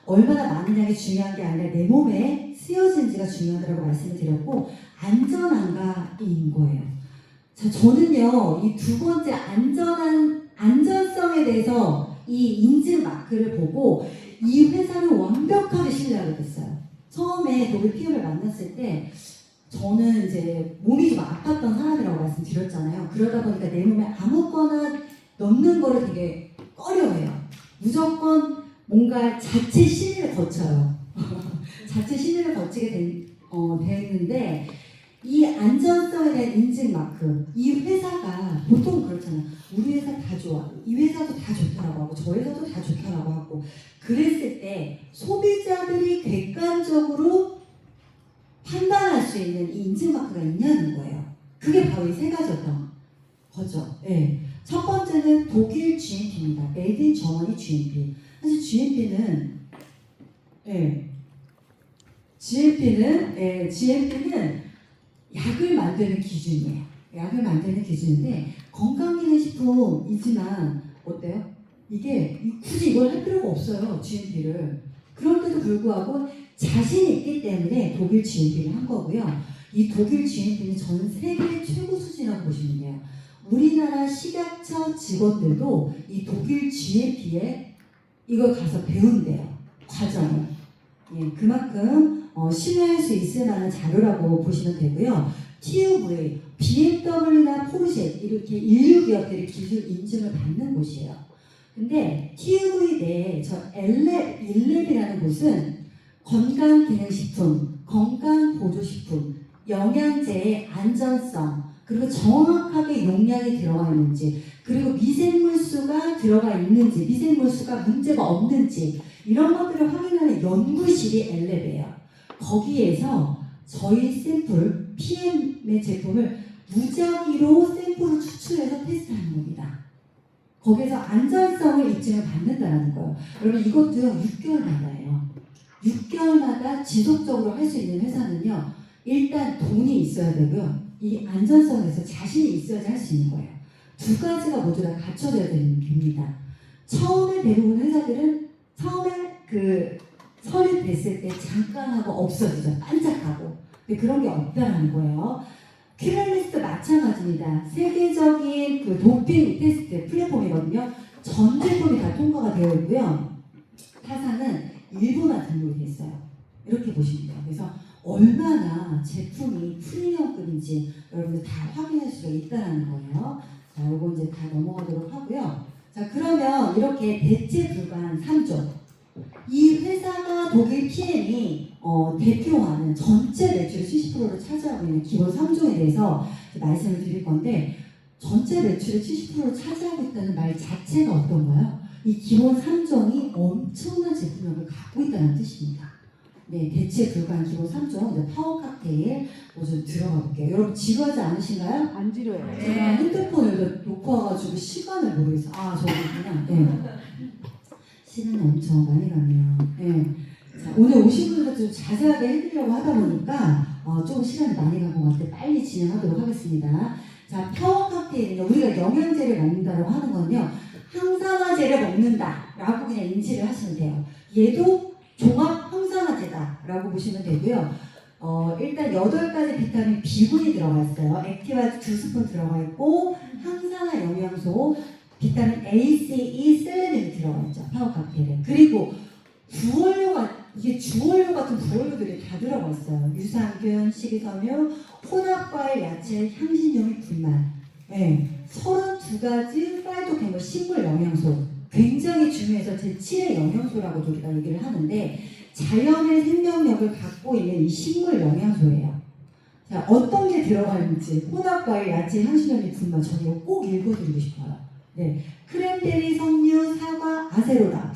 A: 얼마나 많으냐가 중요한 게 아니라 내 몸에 쓰여진지가 중요하다고 말씀을 드렸고 안전한가인 거예요. 자, 저는요 이 두 번째 안전성에 대해서 이 인증 마크를 보고 이 회사를 완벽하게 신뢰하게 됐어요. 처음에 독일 PM을 만났을 때 저는 이제 몸이 좀 아팠던 사람이라고 말씀드렸잖아요. 그러다 보니까 내 몸에 아무거나 넣는 거를 되게 꺼려해요. 무조건 뭔가 자체 심리를 거쳐요. 자체 심리를 거치게 됐는데 이 안전성에 대한 인증 마크, 이 회사가 보통 그렇잖아요. 우리 회사 다 좋아, 이 회사도 다 좋다라고 하고 저 회사도 다 좋다라고 하고 그랬을 때 소비자들이 객관적으로 판단할 수 있는 이 인증 마크가 있냐는 거예요. 그게 바로 이 세 가지였던 거죠. 예. 첫 번째는 독일 GMP입니다. Made in Germany GMP. 사실 GMP는 약을 만드는 기준이에요. 약을 만드는 기준인데 건강기능식품이지만 어때요? 이게 굳이 이걸 할 필요가 없어요. GMP를. 그런데도 불구하고 자신이 있기 때문에 독일 GMP를 한 거고요. 이 독일 GMP는 전 세계 최고 수준이라고 보시면 돼요. 우리나라 식약처 직원들도 이 독일 GMP에 이걸 가서 배운대요. 과정을. 예, 그만큼 신뢰할 수 있을 만한 자료라고 보시면 되고요. TUV, BMW나 포르쉐 이렇게 인류 기업들이 기술 인증을 받는 곳이에요. 근데 TUV 내에 저 일랩이라는 곳은 건강기능식품, 건강보조식품, 영양제의 안전성, 그리고 정확하게 용량이 들어가 있는지, 그리고 미생물수가 들어가 있는지, 미생물수가 문제가 없는지 이런 것들을 확인하는 연구실이 엘랩이에요. 거기에서 저희 샘플, PM의 제품을 무작위로 샘플을 추출해서 테스트하는 겁니다. 거기서 안전성을 입증을 받는다는 거예요. 여러분 이것도요 6개월마다예요. 6개월마다 지속적으로 할 수 있는 회사는요 일단 돈이 있어야 되고요. 이 안전성에서 자신이 있어야지 할 수 있는 거예요. 두 가지가 모두 다 갖춰져야 됩니다. 처음에 대부분 회사들은 처음에 설립됐을 때 잠깐 하고 없어지죠. 반짝하고. 근데 그런 게 없다라는 거예요. 큐렐리스도 마찬가지입니다. 세계적인 도핑 테스트 플랫폼이거든요. 전 제품이 다 통과가 되어 있고요. 타사는 일부만 등록이 됐어요. 이렇게 보시면 돼요. 그래서 얼마나 제품이 프리미엄급인지 여러분들 다 확인할 수가 있다는 거예요. 자, 요거 이제 다 넘어가도록 하고요. 자, 그러면 이렇게 대체 불가한 3종. 이 회사가 독일 PM이 대표하는 전체 매출의 70%를 차지하고 있는 기본 3종에 대해서 말씀을 드릴 건데 전체 매출의 70%를 차지하고 있다는 말 자체가 어떤가요? 이 기본 3종이 엄청난 제품력을 갖고 있다는 뜻입니다. 네, 대체 불가한 기본 3종, 이제 파워 칵테일 좀 들어가 볼게요. 여러분 지루하지 않으신가요?
C: 안 지루해요.
A: 제가 핸드폰을 놓고 와가지고 시간을 모르겠어요. 아, 저기구나. 네. 시간이 엄청 많이 가네요. 네. 자, 오늘 오신 분들 좀 자세하게 해드리려고 하다 보니까 조금 시간이 많이 간 것 같아요. 빨리 진행하도록 하겠습니다. 자, 파워 칵테일은요, 우리가 영양제를 먹는다고 하는 건요, 항산화제를 먹는다라고 그냥 인지를 하시면 돼요. 얘도 종합 항산화제다라고 보시면 되고요. 일단 8가지 비타민 B군이 들어가 있어요. 액티바 2스푼 들어가 있고 항산화 영양소 비타민 A, C, E, 셀레늄이 들어가 있죠. 파워 칵테일에. 그리고 주원료 같은 부원료들이 다 들어가 있어요. 유산균, 식이섬유, 혼합과일, 야채, 향신료및 분말. 네, 32가지 파이토케미컬 식물 영양소. 굉장히 중요해서 제7의 영양소라고 우리가 얘기를 하는데 자연의 생명력을 갖고 있는 이 식물 영양소예요. 자, 어떤 게 들어가 있는지 혼합과일, 야채, 향신료 및 분말 저는 이거 꼭 읽어드리고 싶어요. 네, 크랜베리, 석류, 사과, 아세로라,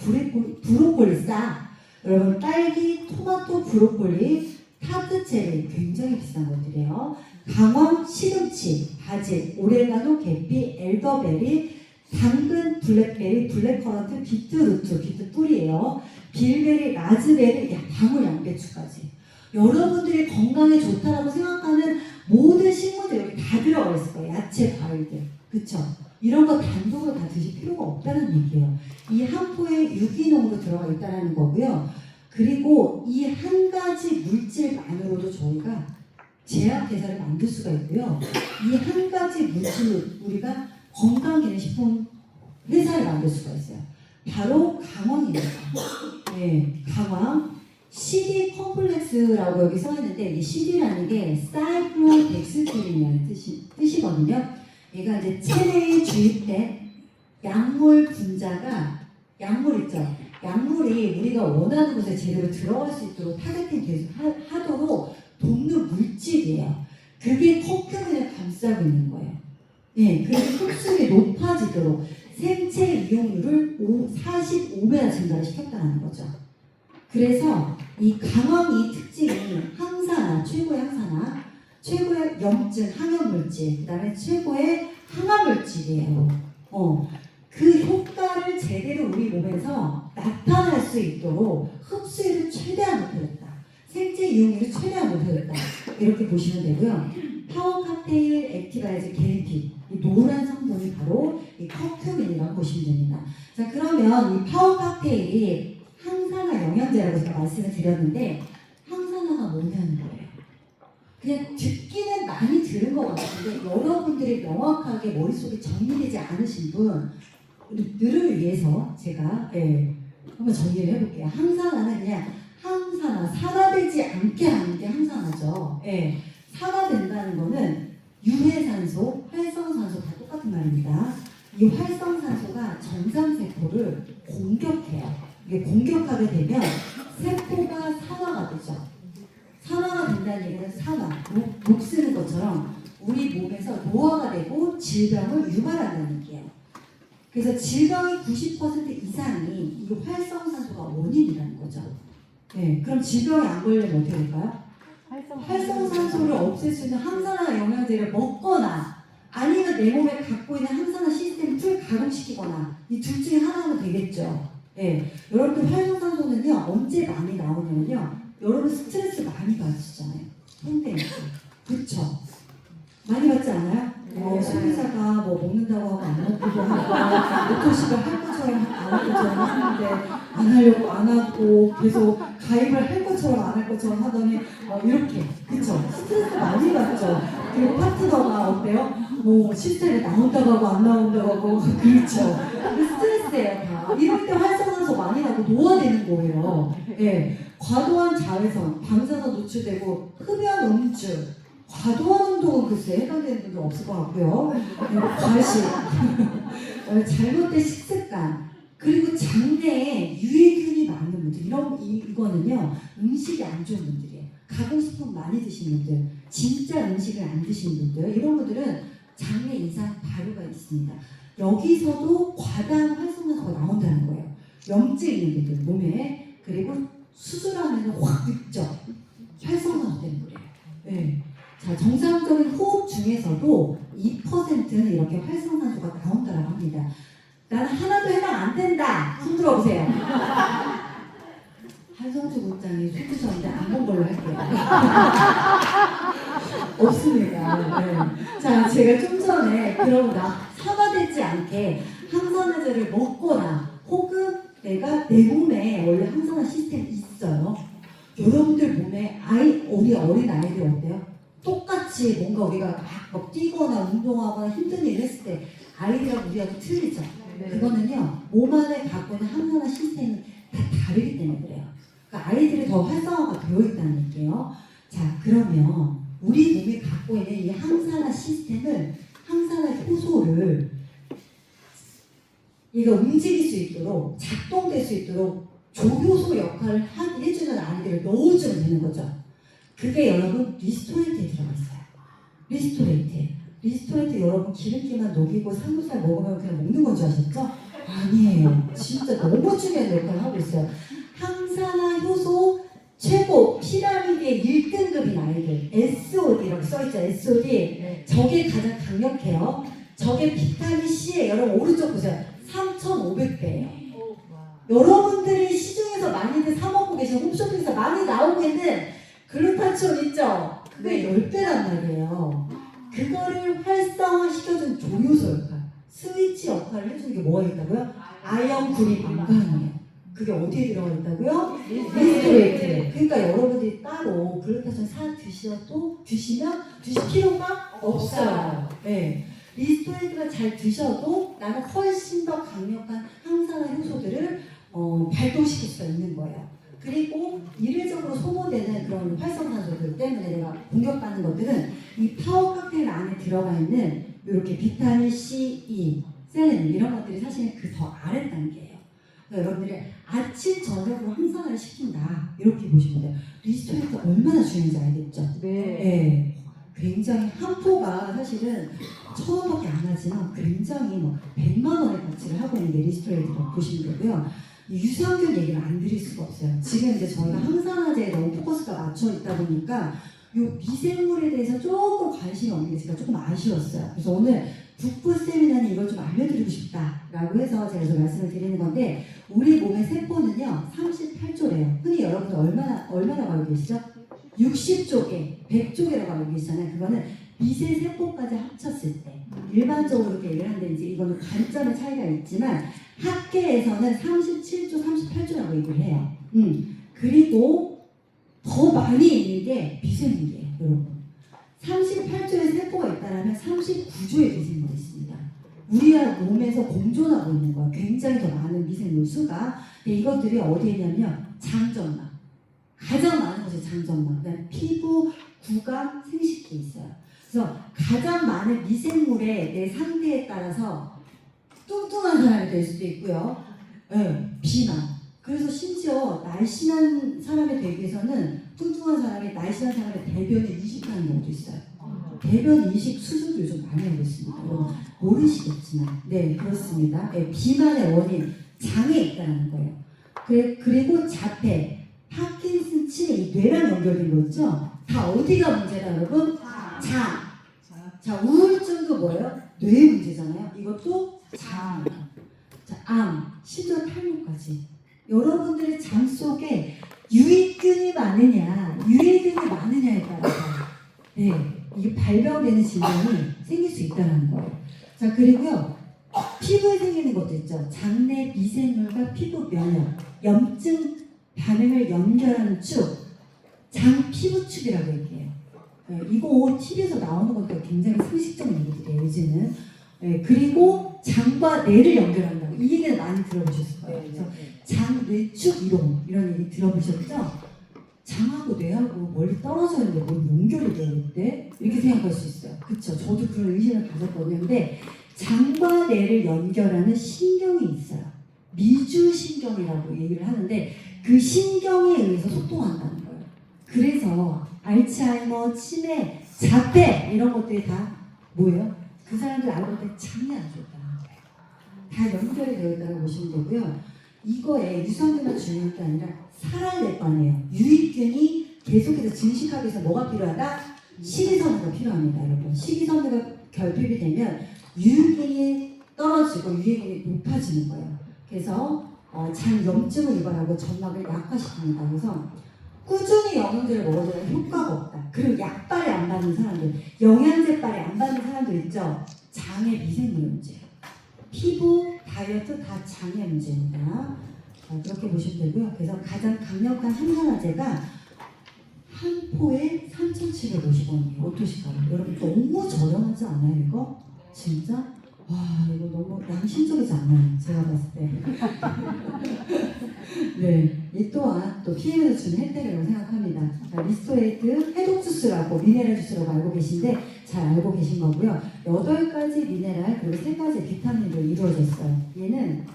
A: 브로콜리, 싹 여러분 딸기, 토마토, 브로콜리, 타트체리 굉장히 비싼 것들이에요. 강황, 시금치, 바질, 오레가노, 계피, 엘더베리, 당근, 블랙베리, 블랙커런트, 비트루트, 비트 뿌리예요. 빌베리, 라즈베리, 방울 양배추까지. 여러분들이 건강에 좋다라고 생각하는 모든 식물들 여기 다 들어가 있을 거예요. 야채, 과일들. 그쵸? 이런 거 단독으로 다 드실 필요가 없다는 얘기예요. 이 한 포에 유기농으로 들어가 있다는 거고요. 그리고 이 한 가지 물질만으로도 저희가 제약회사를 만들 수가 있고요. 이 한 가지 물질로 우리가 건강기능식품 회사를 만들 수가 있어요. 바로 강황입니다. 네, 강황. CD 컴플렉스라고 여기 써있는데 이 CD라는 게 사이클로덱스트린이라는 뜻이거든요. 얘가 이제 체내에 주입된 약물 분자가 약물 있죠. 약물이 우리가 원하는 곳에 제대로 들어갈 수 있도록 타겟팅 하도록 돕는 물질이에요. 그게 컵표면을 감싸고 있는 거예요. 네, 그래서 흡수율이 높아지도록 생체 이용률을 45배나 증가를 시켰다는 거죠. 그래서 이 강황이 특징이 항산화, 최고의 항산화, 최고의 염증, 항염물질, 그 다음에 최고의 항암물질이에요. 그 효과를 제대로 우리 몸에서 나타날 수 있도록 흡수율을 최대한 높여줬다. 생체 이용률을 최대한 높여줬다. 이렇게 보시면 되고요. 파워 칵테일 액티바이즈 게리티, 이 노란 성분이 바로 이 커큐민이라고 보시면 됩니다. 자, 그러면 이 파워 칵테일이 항산화 영양제라고 제가 말씀을 드렸는데 항산화가 뭐냐는 거예요. 그냥 듣기는 많이 들은 것 같은데 여러분들이 명확하게 머릿속에 정리되지 않으신 분들을 위해서 제가 한번 정리를 해볼게요. 항산화는 그냥 항산화, 산화되지 않게 하는 게 항산화죠. 산화된다는 거는 유해산소, 활성산소 다 똑같은 말입니다. 이 활성산소가 정상세포를 공격해요. 이게 공격하게 되면 세포가 산화가 되죠. 산화가 된다는 얘기는 산화, 목 쓰는 것처럼 우리 몸에서 노화가 되고 질병을 유발한다는 얘기예요. 그래서 질병의 90% 이상이 이 활성산소가 원인이라는 거죠. 그럼 질병에 안 걸리면 어떻게 될까요? 활성산소를 없앨 수 있는 항산화 영양제를 먹거나 아니면 내 몸에 갖고 있는 항산화 시스템을 풀 가동시키거나 이 둘 중에 하나는 되겠죠. 여러분들 활성산소는요 언제 많이 나오냐면요, 여러분 스트레스 많이 받으시잖아요. 힘들죠. 그쵸? 많이 받지 않아요? 소비자가 뭐 먹는다고 하고 안 먹기도 하고 오토식을 할 것처럼 안 할 것처럼 하는데 안 하려고 안 하고 계속 가입을 할 것처럼 안 할 것처럼 하더니 이렇게, 그쵸? 스트레스 많이 받죠. 그리고 파트너가 어때요? 뭐 시스템에 나온다고 하고 안 나온다고 하고 그렇죠. 스트레스예요 다. 이럴 때 활성산소 많이 나고 노화되는 거예요. 과도한 자외선, 방사선 노출되고 흡연, 음주, 과도한 운동은 글쎄 해당되는 분들 없을 것 같고요. 과식, 잘못된 식습관, 그리고 장내에 유해균이 많은 분들, 이거는요 음식이 안 좋은 분들이에요. 가공식품 많이 드시는 분들, 진짜 음식을 안 드시는 분들, 이런 분들은 장내 이상 발효가 있습니다. 여기서도 과다한 활성산소가 나온다는 거예요. 염증 있는 분들 몸에, 그리고 수술하면 확 늙죠. 활성산소 때문에. 자, 정상적인 호흡 중에서도 2%는 이렇게 활성산소가 나온다고 합니다. 나는 하나도 해당 안 된다. 손 들어보세요. 한성주 국장이 수두셨는데 안 본 걸로 할게요. 없습니다. 자, 제가 좀 전에 그럼 산화되지 않게 항산화제를 먹거나 혹은 내가 내 몸에 원래 항산화 시스템이 있어요. 여러분들 몸에 우리 어린 아이들 어때요? 똑같이 뭔가 우리가 막 뛰거나 운동하거나 힘든 일을 했을 때 아이들하고 우리하고 틀리죠. 그거는요 몸 안에 갖고 있는 항산화 시스템이 다 다르기 때문에 그래요. 그러니까 아이들이 더 활성화가 되어 있다는 얘기예요. 자, 그러면 우리 몸이 갖고 있는 이 항산화 시스템을, 항산화 효소를 얘가 움직일 수 있도록, 작동될 수 있도록 조효소 역할을 해주는 아이들을 넣어주면 되는 거죠. 그게 여러분 리스토레이트에 들어가 있어요. 리스토레이트 여러분 기름기만 녹이고 삼겹살 먹으면 그냥 먹는 건 줄 아셨죠? 아니에요. 진짜 너무 중요한 역할을 하고 있어요. 항산화 효소 최고 피라미드의 1등급인 아이들, SOD라고 써있죠. SOD. 저게 가장 강력해요. 저게 비타민 C에 여러분 오른쪽 보세요. 3,500배예요. 여러분들이 시중에서 많이들 사 먹고 계신 홈쇼핑에서 많이 나오고 있는 글루타치온 있죠? 그게 10배란 말이에요. 그거를 활성화시켜준 조효소 역할, 스위치 역할을 해주는 게 뭐가 있다고요? 아연, 구리, 망간이에요. 그게 어디에 들어가 있다고요? 리스토레이트에. 그러니까 여러분들이 따로 글루타치온 드시면 드실 필요가 없어요. 리스토레이트가 잘 드셔도 나는 훨씬 더 강력한 항산화 효소들을 발동시킬 수가 있는 거예요. 그리고 이례적으로 소모되는 그런 활성산소들 때문에 내가 공격받는 것들은 이 파워 칵테일 안에 들어가 있는 이렇게 비타민 C, E, 셀레늄 이런 것들이 사실은 그 더 아래 단계예요. 그러니까 여러분들이 아침 저녁으로 항산화를 시킨다 이렇게 보시면 돼요. 리스토레이트 얼마나 중요한지 알겠죠? 네. 굉장히 한 포가 사실은 1,000원밖에 안 하지만 굉장히 100만 원의 가치를 하고 있는 게 리스토레이트라고 보시면 되고요. 유산균 얘기를 안 드릴 수가 없어요. 지금 이제 저희가 항산화제에 너무 포커스가 맞춰 있다 보니까 요 미생물에 대해서 조금 관심이 없는 게 제가 조금 아쉬웠어요. 그래서 오늘 북부 세미나는 이걸 좀 알려드리고 싶다라고 해서 제가 좀 말씀을 드리는 건데, 우리 몸의 세포는요 38조래요. 흔히 여러분들 얼마나 알고 계시죠? 60조개, 100조개라고 알고 계시잖아요. 그거는 미세 세포까지 합쳤을 때 일반적으로 이렇게 얘기를 하는데, 이제 이거는 관점의 차이가 있지만 학계에서는 37조, 38조라고 얘기를 해요. 그리고 더 많이 있는 게 미생물이에요, 여러분. 38조의 세포가 있다면 39조의 미생물이 있습니다. 우리 몸에서 공존하고 있는 거야. 굉장히 더 많은 미생물 수가. 근데 이것들이 어디에 있냐면 장점막. 가장 많은 것이 장점막. 그다음에 피부, 구강, 생식기에 있어요. 그래서 가장 많은 미생물의 내 상태에 따라서 뚱뚱한 사람이 될 수도 있고요. 네, 비만. 그래서 심지어 날씬한 사람이 되기 위해서는 뚱뚱한 사람이 날씬한 사람의 대변을 이식하는 경우도 있어요. 대변 이식 수술도 요즘 많이 하고 있습니다. 여러분 모르시겠지만, 네 그렇습니다. 네, 비만의 원인 장에 있다는 거예요. 그리고 자폐, 파킨슨 치매, 이 뇌랑 연결된 거 있죠? 다 어디가 문제다 여러분? 장. 자, 우울증도 뭐예요? 뇌 문제잖아요. 이것도 장. 자, 암, 심지어 탈모까지. 여러분들의 장 속에 유익균이 많으냐, 유해균이 많으냐에 따라서 네, 이게 발병되는 질병이 생길 수 있다는 거예요. 자, 그리고요, 피부에 생기는 것도 있죠. 장내 미생물과 피부 면역, 염증 반응을 연결하는 축, 장 피부축이라고 얘기해요. 네, 이거 TV에서 나오는 것도 굉장히 상식적인 얘기들이에요, 요즘은. 네, 그리고 장과 뇌를 연결한다고. 이 얘기는 많이 들어보셨을 거예요. 그래서 장, 뇌축 이론, 이런 얘기 들어보셨죠? 장하고 뇌하고 멀리 떨어져 있는데 뭘 연결이 되는데? 이렇게 생각할 수 있어요. 그쵸? 저도 그런 의심을 가졌거든요. 근데 장과 뇌를 연결하는 신경이 있어요. 미주신경이라고 얘기를 하는데, 그 신경에 의해서 소통한다는 거예요. 그래서 알츠하이머, 치매, 자폐 이런 것들이 다 뭐예요? 그 사람들 알고 보니 장이 안 좋다. 다 연결이 되어 있다고 보시면 되고요. 이거에 유산균만 중요한 게 아니라 살아야 될 거 아니에요. 유익균이 계속해서 증식하기 위해서 뭐가 필요하다? 식이섬유가 필요합니다, 여러분. 식이섬유가 결핍이 되면 유익균이 떨어지고 유익균이 높아지는 거예요. 그래서 장 염증을 유발하고 점막을 약화시킵니다. 그래서 꾸준히 영양제를 먹어도 효과가 없다. 그리고 약발이 안 받는 사람들, 영양제발이 안 받는 사람들 있죠? 장의 미생물 문제예요. 피부, 다이어트 다 장의 문제입니다. 그렇게 보시면 되고요. 그래서 가장 강력한 항산화제가 한 포에 3,750원이에요. 어떠실까요? 여러분 너무 저렴하지 않아요, 이거? 진짜? 와, 이거 너무 양심적이지 않아요, 제가 봤을 때. 네, 이 또한 또 PM에서 주는 혜택이라고 생각합니다. 리스토레이트 해독 주스라고, 미네랄 주스라고 알고 계신데 잘 알고 계신 거고요. 8가지 미네랄 그리고 3가지 비타민으로 이루어졌어요. 얘는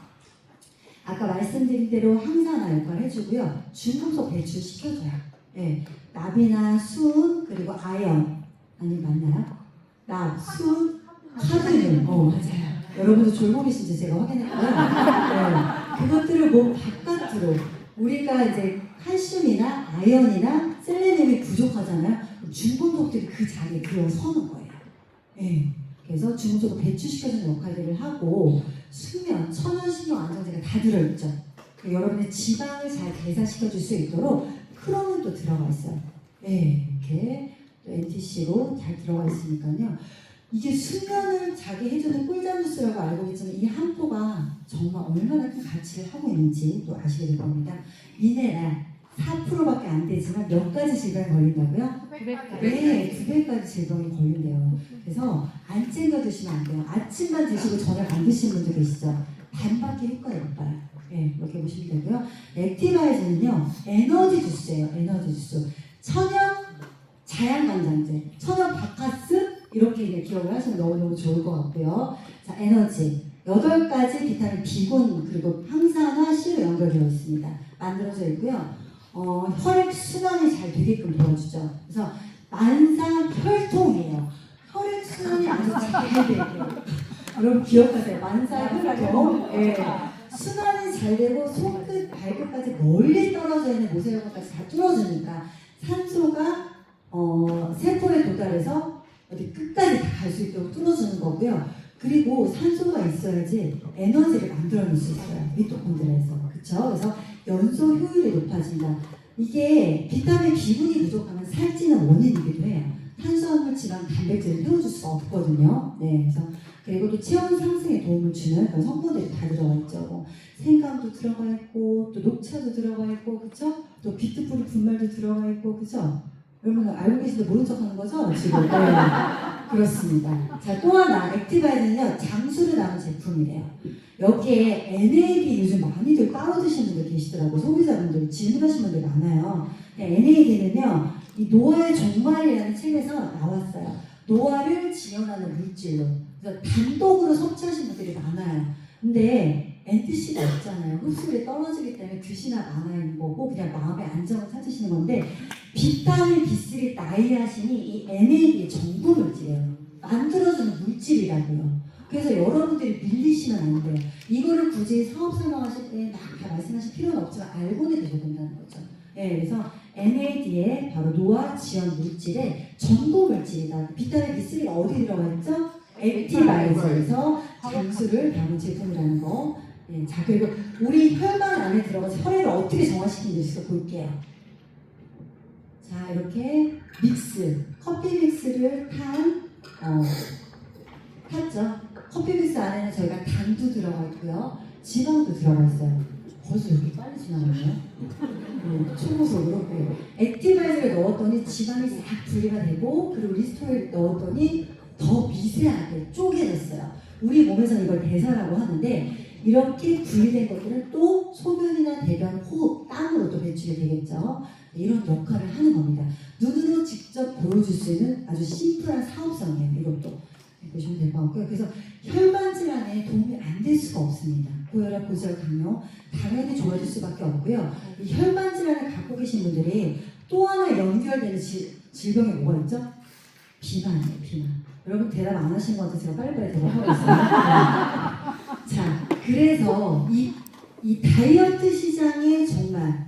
A: 아까 말씀드린 대로 항산화 역할을 해주고요. 중금속 배출시켜줘요. 네, 납이나 수은 그리고 아연, 아니 맞나요? 납, 수은, 카드뮴. 맞아요. 여러분도 졸고 계신지 제가 확인했고요. 네, 그것들을 몸 바깥으로, 우리가 이제 칼슘이나 아연이나 셀레늄이 부족하잖아요. 중금속들이 그 자리에 들어서는 거예요. 네, 그래서 중금속을 배출시켜주는 역할들을 하고, 수면, 천연신경 안정제가 다 들어있죠. 여러분의 지방을 잘 대사시켜줄 수 있도록 크롬은 또 들어가 있어요. 네, 이렇게 또 NTC로 잘 들어가 있으니까요. 이게 수면을 자기 해주는 꿀잠 주스라고 알고 있지만 이 한 포가 정말 얼마나 큰 가치를 하고 있는지 또 아시게 될 겁니다. 미네랄 4%밖에 안 되지만 몇 가지 질병에 걸린다고요?
B: 900가지.
A: 네, 900가지 질병이 걸린대요. 그래서 안 챙겨 드시면 안 돼요. 아침만 드시고 저녁 안 드시는 분들 계시죠? 반밖에 효과가 못 봐요. 네, 이렇게 보시면 되고요. 액티바이즈는요, 에너지 주스예요. 에너지 주스. 천연 자양강장제, 천연 바카스, 이렇게 이제 기억을 하시면 너무너무 좋을 것 같고요. 자, 에너지. 8가지 비타민 B군 그리고 항산화 C로 연결되어 있습니다. 만들어져 있고요. 혈액 순환이 잘 되게끔 도와주죠. 그래서 만사혈통이에요. 혈액 순환이 아주 잘 되게요. 여러분 기억하세요. 만사혈통. 예. 순환이 잘 되고 손끝, 발끝까지 멀리 떨어져 있는 모세혈관까지 다 뚫어주니까 산소가 세포에 도달해서 어디 끝까지 다 갈 수 있도록 뚫어주는 거고요. 그리고 산소가 있어야지 에너지를 만들어낼 수 있어요. 미토콘드리아에서. 그쵸? 그래서 연소 효율이 높아진다. 이게 비타민 B군이 부족하면 살찌는 원인이기도 해요. 탄수화물, 지방, 단백질을 태워줄 수가 없거든요. 네, 그래서 그리고 또 체온 상승에 도움을 주는 그런 성분들이 다 들어가 있죠. 뭐 생강도 들어가 있고 또 녹차도 들어가 있고 그쵸? 또 비트뿌리 분말도 들어가 있고 그쵸? 여러분 알고 계신데 모른 척하는 거죠? 지금 네. 그렇습니다. 자, 또 하나 액티바이는요 장수를 낳은 제품이래요. 여기에 NAD 요즘 많이들 따로 드시는 분들 계시더라고요. 소비자분들 질문하시는 분들 많아요. NAD는요 이 노화의 종말이라는 책에서 나왔어요. 노화를 지연하는 물질로. 그래서 단독으로 섭취하시는 분들이 많아요. 근데 NTC가 없잖아요. 흡수율이 떨어지기 때문에 드시나 마나인 거고 그냥 마음의 안정을 찾으시는 건데 비타민 B3 나이아신이 이 NAD의 전부 물질이에요. 만들어주는 물질이라고요. 그래서 여러분들이 밀리시면 안 돼요. 이거를 굳이 사업 설명하실 때 막 다 말씀하실 필요는 없지만 알고는 계셔야 된다는 거죠. 네, 그래서 NAD의 바로 노화 지연 물질의 전부 물질이다. 비타민 B3가 어디 들어가 있죠? 액티바이저에서 장수를 담은 제품이라는 거. 네, 자 그리고 우리 혈관 안에 들어가서 혈액을 어떻게 정화시키는지 볼게요. 자 이렇게 믹스, 커피 믹스를 탔죠. 커피 믹스 안에는 저희가 당도 들어가 있고요, 지방도 들어가 있어요. 벌써 이렇게 빨리 지나가네요. 초고속으로. 네. 액티바이저를 넣었더니 지방이 싹 분리가 되고 그리고 리스토를 넣었더니 더 미세하게 쪼개졌어요. 우리 몸에서는 이걸 대사라고 하는데 이렇게 분리된 것들은 또 소변이나 대변, 호흡, 땀으로 또 배출이 되겠죠. 이런 역할을 하는 겁니다. 눈으로 직접 보여줄 수 있는 아주 심플한 사업성이에요. 이것도 보시면 될 것 같고요. 그래서 혈관 질환에 도움이 안 될 수가 없습니다. 고혈압, 고지혈, 당뇨 당연히 좋아질 수밖에 없고요. 이 혈관 질환을 갖고 계신 분들이 또 하나 연결되는 질병이 뭐가 있죠? 비만이에요. 비만. 여러분 대답 안 하신 것 같아서 제가 빨리빨리 대답하고 있어요. 자, 그래서 이 다이어트 시장에 정말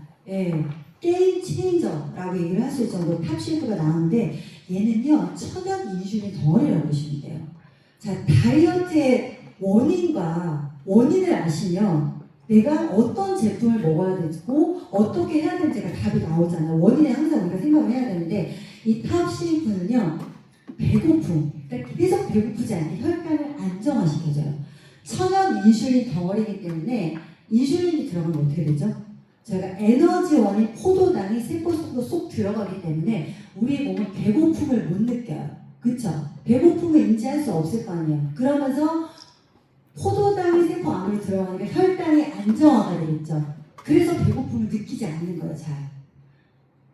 A: 게임 체인저라고 얘기를 할 수 있을 정도로 탑셰프가 나오는데 얘는요 천연 인슐린 덩어리라고 보시면 돼요. 자, 다이어트의 원인을 아시면 내가 어떤 제품을 먹어야 되고 어떻게 해야 될지가 답이 나오잖아요. 원인에 항상 우리가 생각을 해야 되는데 이 탑셰프는요 배고픔, 그러니까 계속 배고프지 않게 혈관을 안정화시켜줘요. 천연 인슐린 덩어리이기 때문에 인슐린이 들어가면 어떻게 되죠? 저희가 에너지원인 포도당이 세포 속으로 쏙 들어가기 때문에 우리 몸은 배고픔을 못 느껴요. 그쵸? 배고픔을 인지할 수 없을 거 아니에요. 그러면서 포도당이 세포 안으로 들어가니까 혈당이 안정화가 되겠죠. 그래서 배고픔을 느끼지 않는 거예요. 잘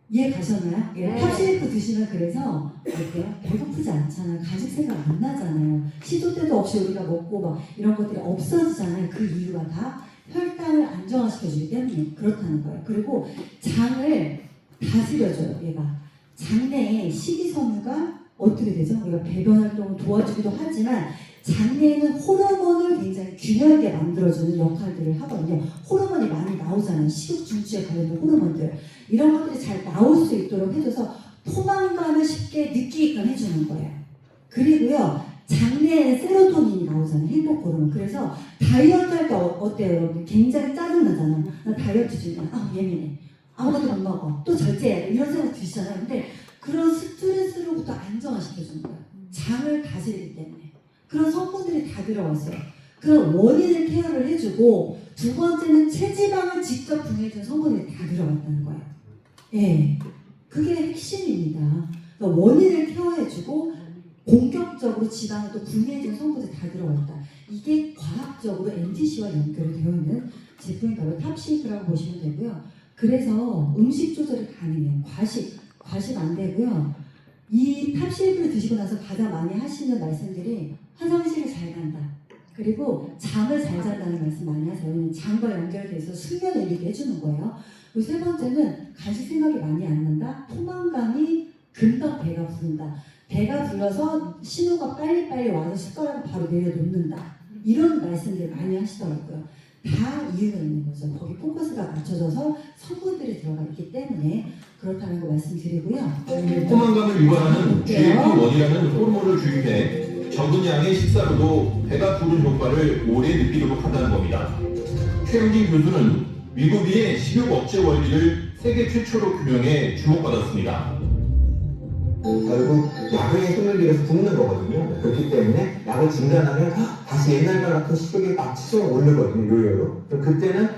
A: 이해 가셨나요?
B: 네.
A: 탑셰프 드시면 그래서 어때요? 배고프지 않잖아요. 간식 생각 안 나잖아요. 시도 때도 없이 우리가 먹고 막 이런 것들이 없어지잖아요. 그 이유가 다 혈당을 안정화시켜주기 때문에 그렇다는 거예요. 그리고 장을 다스려줘요. 얘가 장내에 식이섬유가 어떻게 되죠? 우리가 배변 활동을 도와주기도 하지만 장내에는 호르몬을 굉장히 균형 있게 만들어주는 역할들을 하거든요. 호르몬이 많이 나오잖아요. 식욕 중지에 관련된 호르몬들 이런 것들이 잘 나올 수 있도록 해줘서 포만감을 쉽게 느끼게끔 해주는 거예요. 그리고요 장내에 세로토닌이 나오잖아요. 행복 호르몬. 그래서 다이어트 할 때 어때요 여러분? 굉장히 짜증나잖아요. 나 다이어트 중이야. 예민해. 아무것도 못 먹어. 또 절제해야 돼. 이런 생각 드시잖아요. 근데 그런 스트레스로부터 안정화시켜주는 거예요. 장을 다스리기 때문에. 그런 성분들이 다 들어가 있어요. 그런 원인을 케어를 해주고 두 번째는 체지방을 직접 분해해주는 성분들이 다 들어가 있다는 거예요. 예, 그게 핵심입니다. 그러니까 원인을 케어해주고 공격적으로 지방을 또 분해해주는 성분들이 다 들어가 있다. 이게 과학적으로 NTC와 연결이 되어 있는 제품이 바로 탑셰이크라고 보시면 되고요. 그래서 음식 조절이 가능해요. 과식 안 되고요. 이 탑셰이크를 드시고 나서 가장 많이 하시는 말씀들이 화장실을 잘 간다. 그리고 잠을 잘 잔다는 말씀 많이 하세요. 왜냐면 잠과 연결돼서 수면을 이루게 해주는 거예요. 그리고 세 번째는 간식 생각이 많이 안 난다. 포만감이 금방 배가 부른다. 배가 불러서 신호가 빨리빨리 와서 숟가락을 바로 내려놓는다. 이런 말씀들 많이 하시더라고요. 다 이유가 있는 거죠. 거기 포커스가 맞춰져서 성분들이 들어가 있기 때문에 그렇다는 거 말씀드리고요.
C: 포만감을 유발하는 GLP-1이라는 호르몬을 주입해 적은 양의 식사로도 배가 부른 효과를 오래 느끼도록 한다는 겁니다. 최영진 교수는 위고비의 식욕 억제 원리를 세계 최초로 규명해 주목받았습니다.
D: 결국 약의 힘을 빌려서 붓는 거거든요. 그렇기 때문에 약을 중단하면 다시 옛날과 같은 식욕이 막 치솟아 오르거든요. 요요로. 그럼 그때는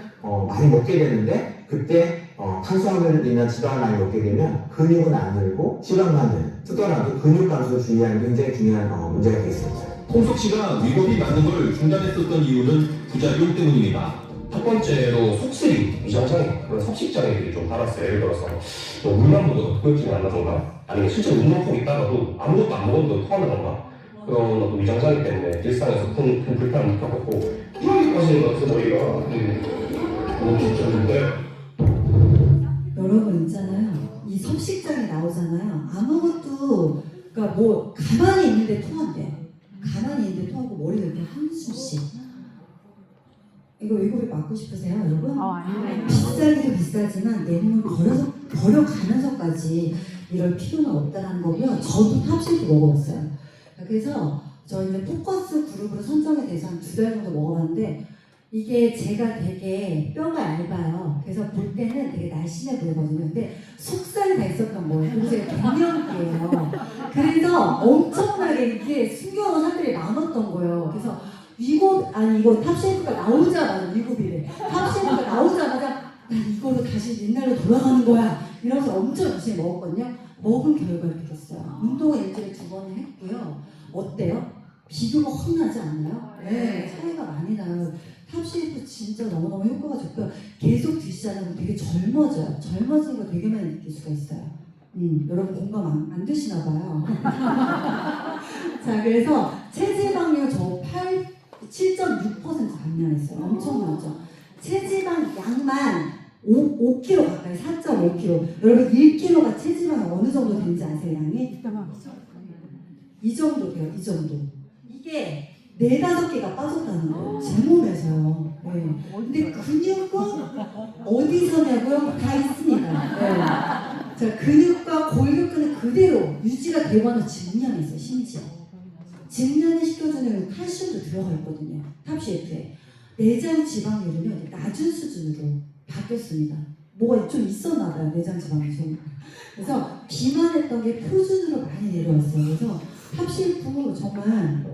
D: 많이 먹게 되는데 그때 탄수화물을 인한 지방을 많이 먹게 되면 근육은 안 늘고 지방만 늘. 뜨더라도 근육 감소를 주의하는 게 굉장히 중요한 문제가 되겠습니다.
C: 홍석 씨가 위고비 맞는 걸 중단했었던 이유는 부작용 때문입니다.
E: 첫 번째로 속쓰림, 위장장애, 그런 섭식장애들이 좀 많았어요. 예를 들어서 뭐 물만 먹어도 흡혈증이 난다던가 아니면 실제 운동복 있다가도 아무것도 안 먹어도 토한다던가 그런 어떤 위장장애 때문에 일상에서 큰 불편을 느꼈고 피하기까지는 것 같은 머리가 너무 좋던데
A: 여러분 있잖아요. 이 섭식장이 나오잖아요. 아무것도 그러니까 뭐 가만히 있는데 토한대. 가만히 있는데 토하고 머리가 이렇게 한숨씩. 이거 위고비 맞고 싶으세요, 여러분? 비싸기도 비싸지만 내 몸을 버려가면서까지 이럴 필요는 없다는 거고요. 저도 탑실도 먹어봤어요. 그래서 저 이제 포커스 그룹으로 선정이 돼서 한 2달 정도 먹어봤는데 이게 제가 되게 뼈가 얇아요. 그래서 볼 때는 되게 날씬해 보이거든요. 근데 속살이 다 있었던 거예요. 그래서 제가 갱년기예요. 그래서 엄청나게 이게 숨겨놓은 사람들이 많았던 거예요. 그래서 이거 탑셰프가 나오자마자 위고비래. 탑셰프가 나오자마자 난 이걸로 다시 옛날로 돌아가는 거야. 이러면서 엄청 열심히 먹었거든요. 먹은 결과 이렇게 됐어요. 운동을 일주일에 2번을 했고요. 어때요? 비교가 확 나지 않나요? 네, 차이가 많이 나요. 탑셰프 진짜 너무너무 효과가 좋고요. 계속 드시잖아요. 되게 젊어져요. 젊어지는 거 되게 많이 느낄 수가 있어요. 여러분 공감 안 드시나 봐요. 자, 그래서 체지방률 저 7.6% 감량했어요. 엄청나죠? 체지방 양만 5kg 가까이, 4.5kg. 여러분 1kg가 체지방이 어느 정도 되는지 아세요, 양이? 이 정도 돼요, 이 정도. 이게 4-5개가 빠졌다는 거예요. 제 몸에서요. 네. 근데 근육은 어디서냐고요? 다 있습니다. 네. 자, 근육과 골격근은 그대로 유지가 되거나 증량했어요, 심지어. 증량을 시켜주는 칼슘도 들어가 있거든요. 탑셰프에. 내장 지방률은요, 낮은 수준으로 바뀌었습니다. 뭐가 좀 있었나 봐요, 내장 지방이 좀. 그래서 비만했던 게 표준으로 많이 내려왔어요. 그래서 탑셰프 정말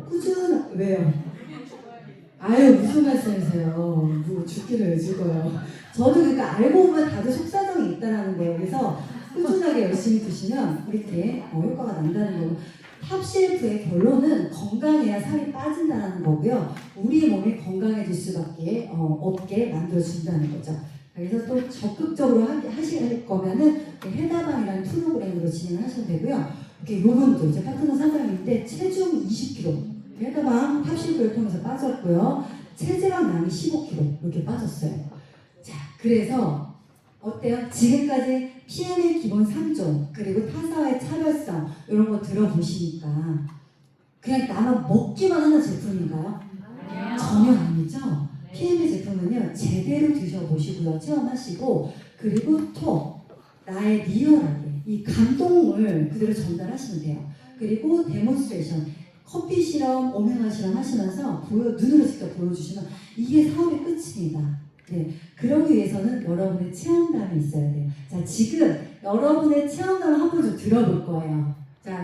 A: 왜요? 아유, 무슨 말씀이세요? 뭐 죽기를 왜 죽어요? 저도 그러니까 알고 보면 다들 속사정이 있다는 거예요. 그래서 꾸준하게 열심히 드시면 이렇게 효과가 난다는 거고, 탑셰프의 결론은 건강해야 살이 빠진다는 거고요. 우리 몸이 건강해질 수밖에 없게 만들어준다는 거죠. 그래서 또 적극적으로 하실 거면은 해다방이라는 프로그램으로 진행하시면 되고요. 이렇게 요분도 제 파트너 사장님인데 체중 20kg, 해다방 탑셰프를 통해서 빠졌고요. 체지방량이 15kg 이렇게 빠졌어요. 자, 그래서 어때요? 지금까지 PM의 기본 3종 그리고 타사와의 차별성 이런 거 들어보시니까 그냥 나만 먹기만 하는 제품인가요? 전혀 아니죠. PM의 제품은요 제대로 드셔보시고요, 체험하시고 그리고 또 나의 리얼하게 이 감동을 그대로 전달하시면 돼요. 그리고 데몬스트레이션, 커피 실험, 오메가 실험 하시면서 눈으로 직접 보여주시면 이게 사업의 끝입니다. 네, 그러기 위해서는 여러분의 체험담이 있어야 돼요. 자, 지금 여러분의 체험담을 한 번 좀 들어볼 거예요.